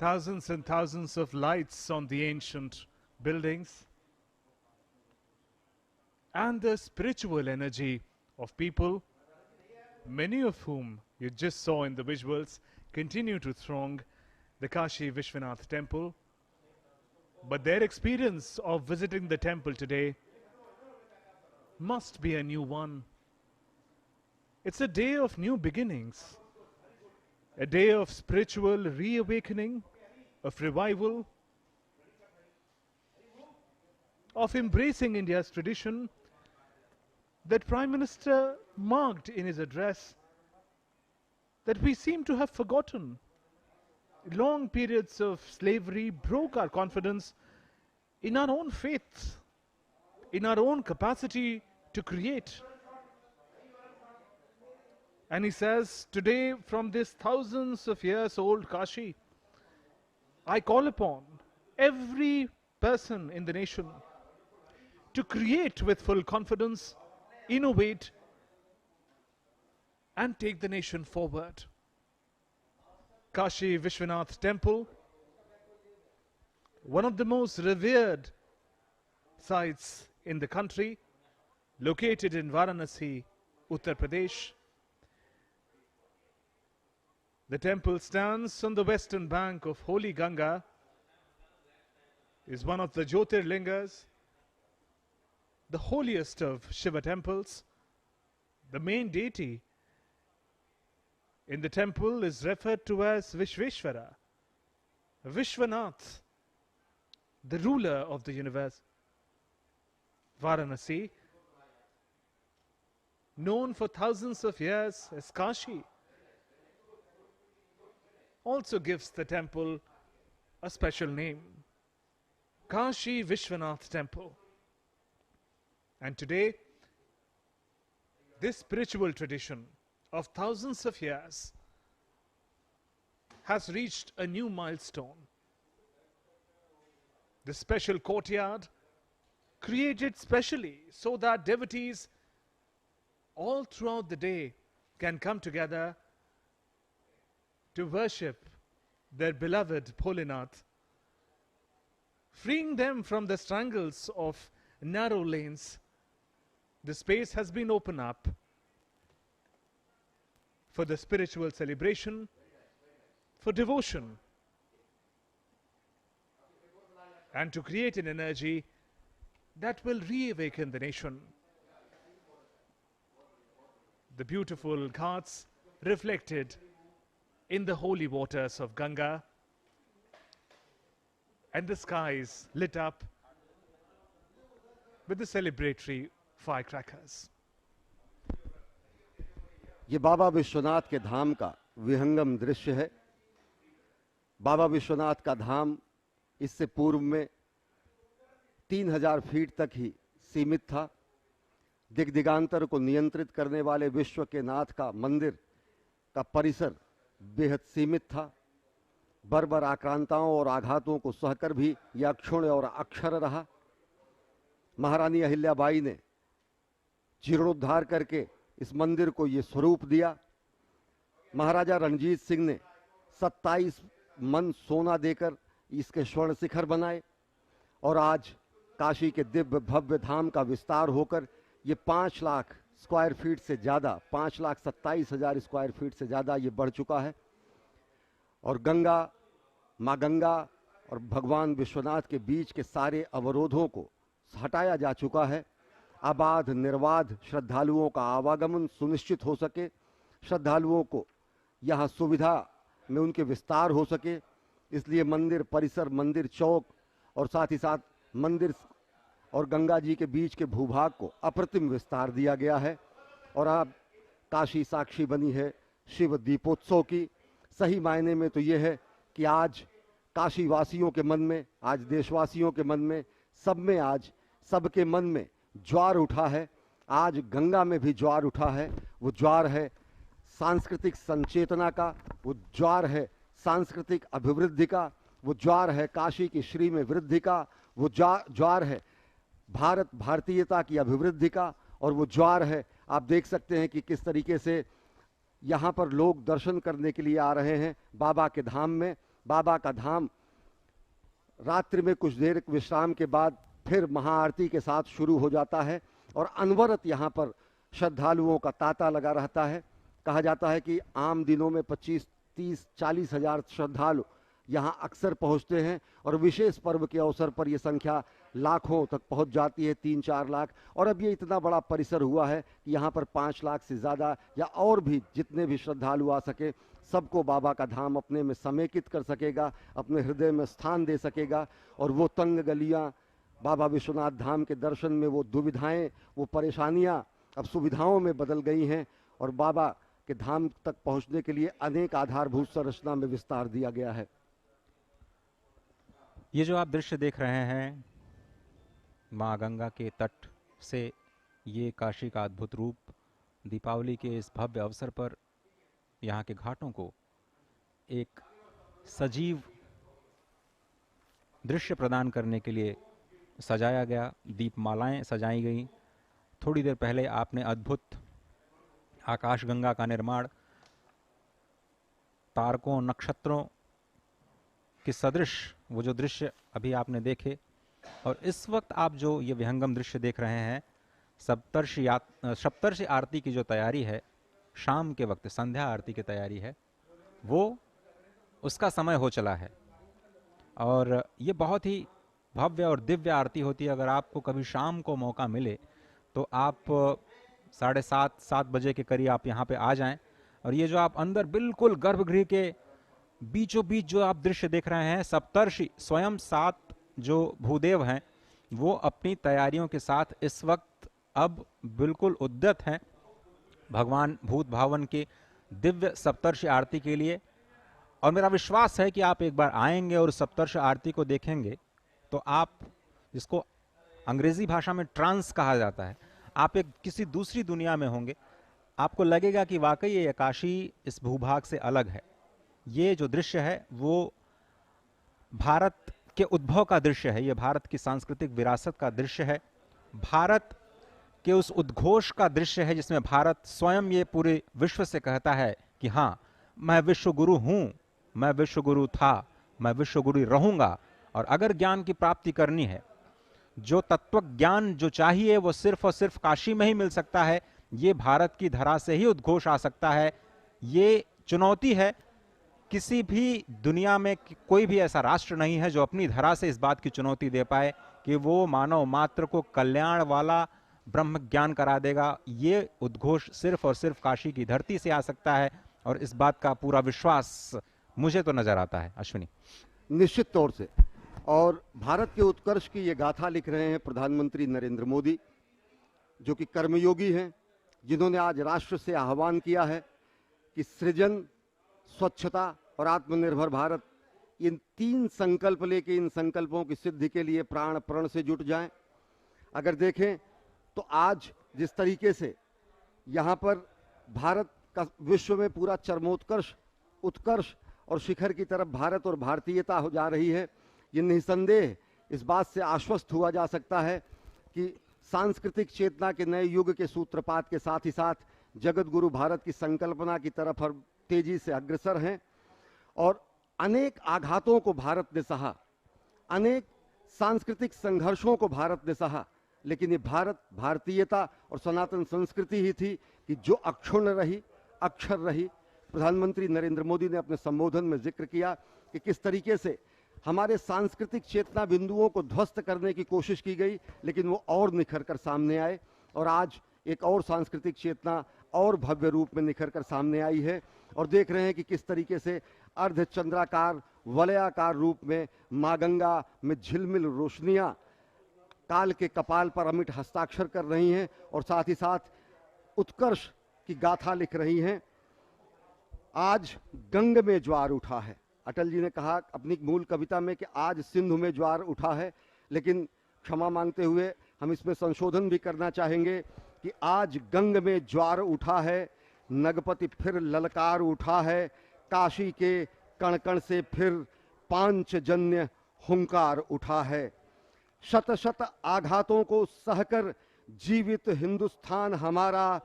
thousands and thousands of lights on the ancient buildings, and the spiritual energy of people, many of whom you just saw in the visuals, continue to throng the Kashi Vishwanath temple. But their experience of visiting the temple today must be a new one. It's a day of new beginnings, a day of spiritual reawakening, of revival, of embracing India's tradition that Prime Minister marked in his address that we seem to have forgotten. Long periods of slavery broke our confidence in our own faith, in our own capacity to create. And he says, today from this thousands of years old Kashi, I call upon every person in the nation to create with full confidence, innovate, and take the nation forward. Kashi Vishwanath Temple, one of the most revered sites in the country, located in Varanasi, Uttar Pradesh. The temple stands on the western bank of Holy Ganga, is one of the Jyotirlingas, the holiest of Shiva temples. The main deity in the temple is referred to as Vishveshwara, Vishwanath, the ruler of the universe. Varanasi, known for thousands of years as Kashi, also gives the temple a special name, Kashi Vishwanath Temple. And today, this spiritual tradition of thousands of years has reached a new milestone. The special courtyard, created specially so that devotees all throughout the day can come together to worship their beloved Bholinath, freeing them from the strangles of narrow lanes. The space has been opened up for the spiritual celebration, for devotion, and to create an energy that will reawaken the nation. The beautiful ghats reflected in the holy waters of Ganga, and the skies lit up with the celebratory firecrackers. ये बाबा विश्वनाथ के धाम का विहंगम दृश्य है। बाबा विश्वनाथ का धाम इससे पूर्व में 3000 फीट तक ही सीमित था। दिग्दिगांतर को नियंत्रित करने वाले विश्व के नाथ का मंदिर का परिसर बेहद सीमित था। बर्बर आक्रांताओं और आघातों को सहकर भी यह अक्षुण्ण और अक्षर रहा। महारानी अहिल्याबाई ने जीर्णोद्धार करके इस मंदिर को ये स्वरूप दिया। महाराजा रणजीत सिंह ने 27 मन सोना देकर इसके स्वर्ण शिखर बनाए और आज काशी के दिव्य भव्य धाम का विस्तार होकर ये 5 लाख स्क्वायर फीट से ज़्यादा, 5,27,000 स्क्वायर फीट से ज़्यादा ये बढ़ चुका है। और गंगा, माँ गंगा और भगवान विश्वनाथ के बीच के सारे अवरोधों को हटाया जा चुका है। अबाध निर्बाध श्रद्धालुओं का आवागमन सुनिश्चित हो सके, श्रद्धालुओं को यहाँ सुविधा में उनके विस्तार हो सके, इसलिए मंदिर परिसर, मंदिर चौक और साथ ही साथ मंदिर और गंगा जी के बीच के भूभाग को अप्रतिम विस्तार दिया गया है। और अब काशी साक्षी बनी है शिव दीपोत्सव की। सही मायने में तो ये है कि आज काशी वासियों के मन में, आज देशवासियों के मन में, सब में आज सबके मन में ज्वार उठा है। आज गंगा में भी ज्वार उठा है। वो ज्वार है सांस्कृतिक संचेतना का, वो ज्वार है सांस्कृतिक अभिवृद्धि का, वो ज्वार है काशी की श्री में वृद्धि का, वो ज्वार है भारत भारतीयता की अभिवृद्धि का, और वो ज्वार है, आप देख सकते हैं कि किस तरीके से यहाँ पर लोग दर्शन करने के लिए आ रहे हैं बाबा के धाम में। बाबा का धाम रात्रि में कुछ देर विश्राम के बाद फिर महाआरती के साथ शुरू हो जाता है और अनवरत यहाँ पर श्रद्धालुओं का तांता लगा रहता है। कहा जाता है कि आम दिनों में 25, 30, 40 हजार श्रद्धालु यहाँ अक्सर पहुँचते हैं और विशेष पर्व के अवसर पर ये संख्या लाखों तक पहुँच जाती है, 3-4 लाख। और अब ये इतना बड़ा परिसर हुआ है कि यहाँ पर 5 लाख से ज़्यादा या और भी जितने भी श्रद्धालु आ सके सबको बाबा का धाम अपने में समेकित कर सकेगा, अपने हृदय में स्थान दे सकेगा। और वो तंग गलियाँ बाबा विश्वनाथ धाम के दर्शन में, वो दुविधाएं, वो परेशानियां अब सुविधाओं में बदल गई हैं और बाबा के धाम तक पहुंचने के लिए अनेक आधारभूत संरचना में विस्तार दिया गया है। ये जो आप दृश्य देख रहे हैं माँ गंगा के तट से, ये काशी का अद्भुत रूप, दीपावली के इस भव्य अवसर पर यहाँ के घाटों को एक सजीव दृश्य प्रदान करने के लिए सजाया गया। दीपमालाएं सजाई गई। थोड़ी देर पहले आपने अद्भुत आकाशगंगा का निर्माण तारकों, नक्षत्रों के सदृश वो जो दृश्य अभी आपने देखे, और इस वक्त आप जो ये विहंगम दृश्य देख रहे हैं, सप्तर्षि आरती की जो तैयारी है, शाम के वक्त संध्या आरती की तैयारी है, वो उसका समय हो चला है। और ये बहुत ही भव्य और दिव्य आरती होती है। अगर आपको कभी शाम को मौका मिले तो आप 7:30-7 बजे के करीब आप यहाँ पे आ जाएं। और ये जो आप अंदर बिल्कुल गर्भगृह के बीचों बीच जो आप दृश्य देख रहे हैं, सप्तर्षि स्वयं 7 जो भूदेव हैं वो अपनी तैयारियों के साथ इस वक्त अब बिल्कुल उद्यत हैं भगवान भूत भावन के दिव्य सप्तर्षि आरती के लिए। और मेरा विश्वास है कि आप एक बार आएंगे और सप्तर्षि आरती को देखेंगे तो आप, जिसको अंग्रेजी भाषा में ट्रांस कहा जाता है, आप एक किसी दूसरी दुनिया में होंगे। आपको लगेगा कि वाकई ये काशी इस भूभाग से अलग है। ये जो दृश्य है वो भारत के उद्भव का दृश्य है, ये भारत की सांस्कृतिक विरासत का दृश्य है, भारत के उस उद्घोष का दृश्य है जिसमें भारत स्वयं ये पूरे विश्व से कहता है कि हाँ, मैं विश्व गुरु हूं, मैं विश्व गुरु था, मैं विश्व गुरु रहूंगा। और अगर ज्ञान की प्राप्ति करनी है, जो तत्व ज्ञान जो चाहिए वो सिर्फ और सिर्फ काशी में ही मिल सकता है। ये भारत की धरा से ही उद्घोष आ सकता है। ये चुनौती है। किसी भी दुनिया में कोई भी ऐसा राष्ट्र नहीं है जो अपनी धरा से इस बात की चुनौती दे पाए कि वो मानव मात्र को कल्याण वाला ब्रह्म ज्ञान करा देगा। ये उद्घोष सिर्फ और सिर्फ काशी की धरती से आ सकता है और इस बात का पूरा विश्वास मुझे तो नजर आता है। अश्विनी, निश्चित तौर से। और भारत के उत्कर्ष की ये गाथा लिख रहे हैं प्रधानमंत्री नरेंद्र मोदी, जो कि कर्मयोगी हैं, जिन्होंने आज राष्ट्र से आह्वान किया है कि सृजन, स्वच्छता और आत्मनिर्भर भारत, इन 3 संकल्प लेके इन संकल्पों की सिद्धि के लिए प्राण प्रण से जुट जाएं। अगर देखें तो आज जिस तरीके से यहाँ पर भारत का विश्व में पूरा चरमोत्कर्ष, उत्कर्ष और शिखर की तरफ भारत और भारतीयता हो जा रही है, ये निसंदेह इस बात से आश्वस्त हुआ जा सकता है कि सांस्कृतिक चेतना के नए युग के सूत्रपात के साथ ही साथ जगत गुरु भारत की संकल्पना की तरफ हर तेजी से अग्रसर हैं। और अनेक आघातों को भारत ने सहा, अनेक सांस्कृतिक संघर्षों को भारत ने सहा, लेकिन ये भारत, भारतीयता और सनातन संस्कृति ही थी कि जो अक्षुण्ण रही, अक्षर रही। प्रधानमंत्री नरेंद्र मोदी ने अपने संबोधन में जिक्र किया कि किस तरीके से हमारे सांस्कृतिक चेतना बिंदुओं को ध्वस्त करने की कोशिश की गई, लेकिन वो और निखर कर सामने आए और आज एक और सांस्कृतिक चेतना और भव्य रूप में निखर कर सामने आई है। और देख रहे हैं कि किस तरीके से अर्धचंद्राकार, वलयाकार रूप में माँ गंगा में झिलमिल रोशनियां काल के कपाल पर अमिट हस्ताक्षर कर रही हैं और साथ ही साथ उत्कर्ष की गाथा लिख रही हैं। आज गंग में ज्वार उठा है। अटल जी ने कहा अपनी मूल कविता में कि आज सिंधु में ज्वार उठा है, लेकिन क्षमा मांगते हुए हम इसमें संशोधन भी करना चाहेंगे कि आज गंग में ज्वार उठा है, नगपति फिर ललकार उठा है, काशी के कण कण से फिर पांचजन्य हुंकार उठा है। शत शत आघातों को सहकर जीवित हिंदुस्तान हमारा,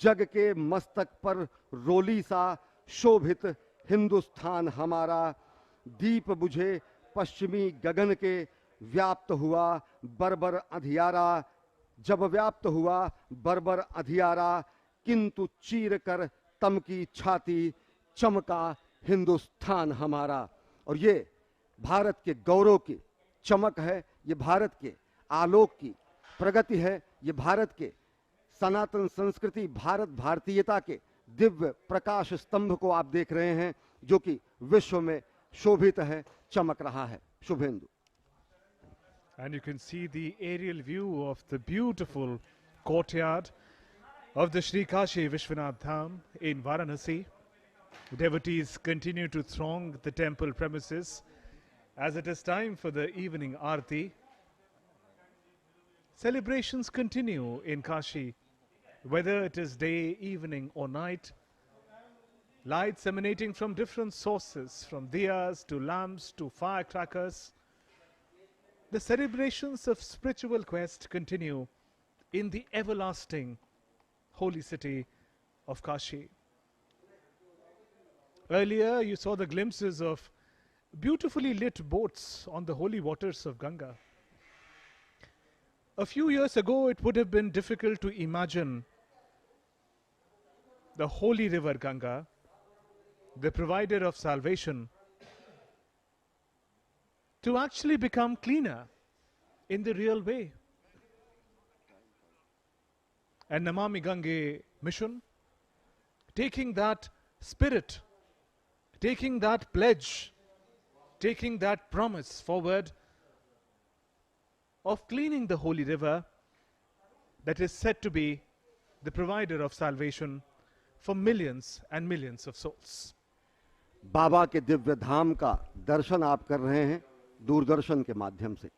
जग के मस्तक पर रोली सा शोभित हिंदुस्तान हमारा। दीप बुझे पश्चिमी गगन के, व्याप्त हुआ बर्बर अंधियारा, जब व्याप्त हुआ बर्बर अधियारा, किंतु चीर कर तम की छाती, चमका हिंदुस्तान हमारा। और ये भारत के गौरव की चमक है, ये भारत के आलोक की प्रगति है, ये भारत के सनातन संस्कृति, भारत भारतीयता के दिव्य प्रकाश स्तंभ को आप देख रहे हैं, जो कि विश्व में शोभित है, चमक रहा है। Suvendu. And you can see the aerial view of the beautiful courtyard of the Sri Kashi Vishwanath Dham in Varanasi. Devotees continue to throng the temple premises as it is time for the evening Aarti. Celebrations continue in Kashi, whether it is day, evening or night. Lights emanating from different sources, from diyas to lamps to firecrackers. The celebrations of spiritual quest continue in the everlasting holy city of Kashi. Earlier, you saw the glimpses of beautifully lit boats on the holy waters of Ganga. A few years ago, it would have been difficult to imagine the holy river Ganga, the provider of salvation, to actually become cleaner in the real way. And Namami Gange mission, taking that spirit, taking that pledge, taking that promise forward of cleaning the holy river that is said to be the provider of salvation for millions and millions of souls. बाबा के दिव्य धाम का दर्शन आप कर रहे हैं दूरदर्शन के माध्यम से।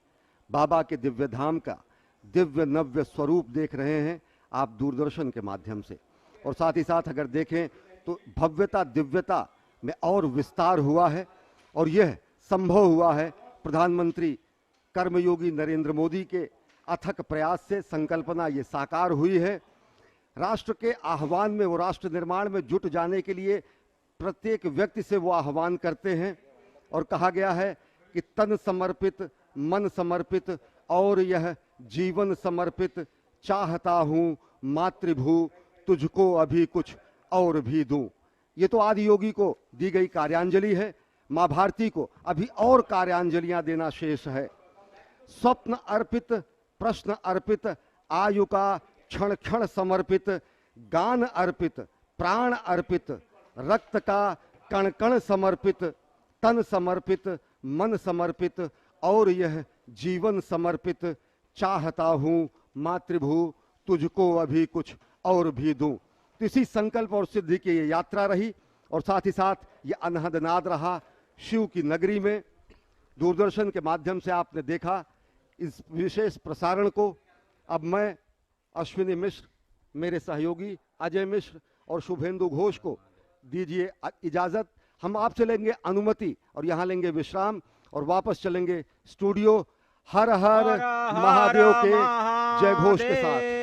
बाबा के दिव्य धाम का दिव्य नव्य स्वरूप देख रहे हैं आप दूरदर्शन के माध्यम से। और साथ ही साथ अगर देखें तो भव्यता दिव्यता में और विस्तार हुआ है, और यह संभव हुआ है प्रधानमंत्री कर्मयोगी नरेंद्र मोदी के अथक प्रयास से। संकल्पना ये साकार हुई है। राष्ट्र के आह्वान में, वो राष्ट्र निर्माण में जुट जाने के लिए प्रत्येक व्यक्ति से वो आह्वान करते हैं, और कहा गया है कि तन समर्पित, मन समर्पित और यह जीवन समर्पित, चाहता हूं मातृभू तुझको अभी कुछ और भी दूं। ये तो आदि योगी को दी गई कार्यांजलि है, मां भारती को अभी और कार्यांजलियां देना शेष है। स्वप्न अर्पित, प्रश्न अर्पित, आयु का क्षण क्षण समर्पित, गान अर्पित, प्राण अर्पित, रक्त का कण कण समर्पित, तन समर्पित, मन समर्पित और यह जीवन समर्पित, चाहता हूं मातृभू तुझको अभी कुछ और भी दूं। तो इसी संकल्प और सिद्धि की ये यात्रा रही, और साथ ही साथ ये अनहद नाद रहा शिव की नगरी में। दूरदर्शन के माध्यम से आपने देखा इस विशेष प्रसारण को। अब मैं अश्विनी मिश्र, मेरे सहयोगी अजय मिश्र और शुभेंदु घोष को दीजिए इजाजत। हम आपसे लेंगे अनुमति और यहाँ लेंगे विश्राम और वापस चलेंगे स्टूडियो। हर हर महादेव के जय घोष के साथ।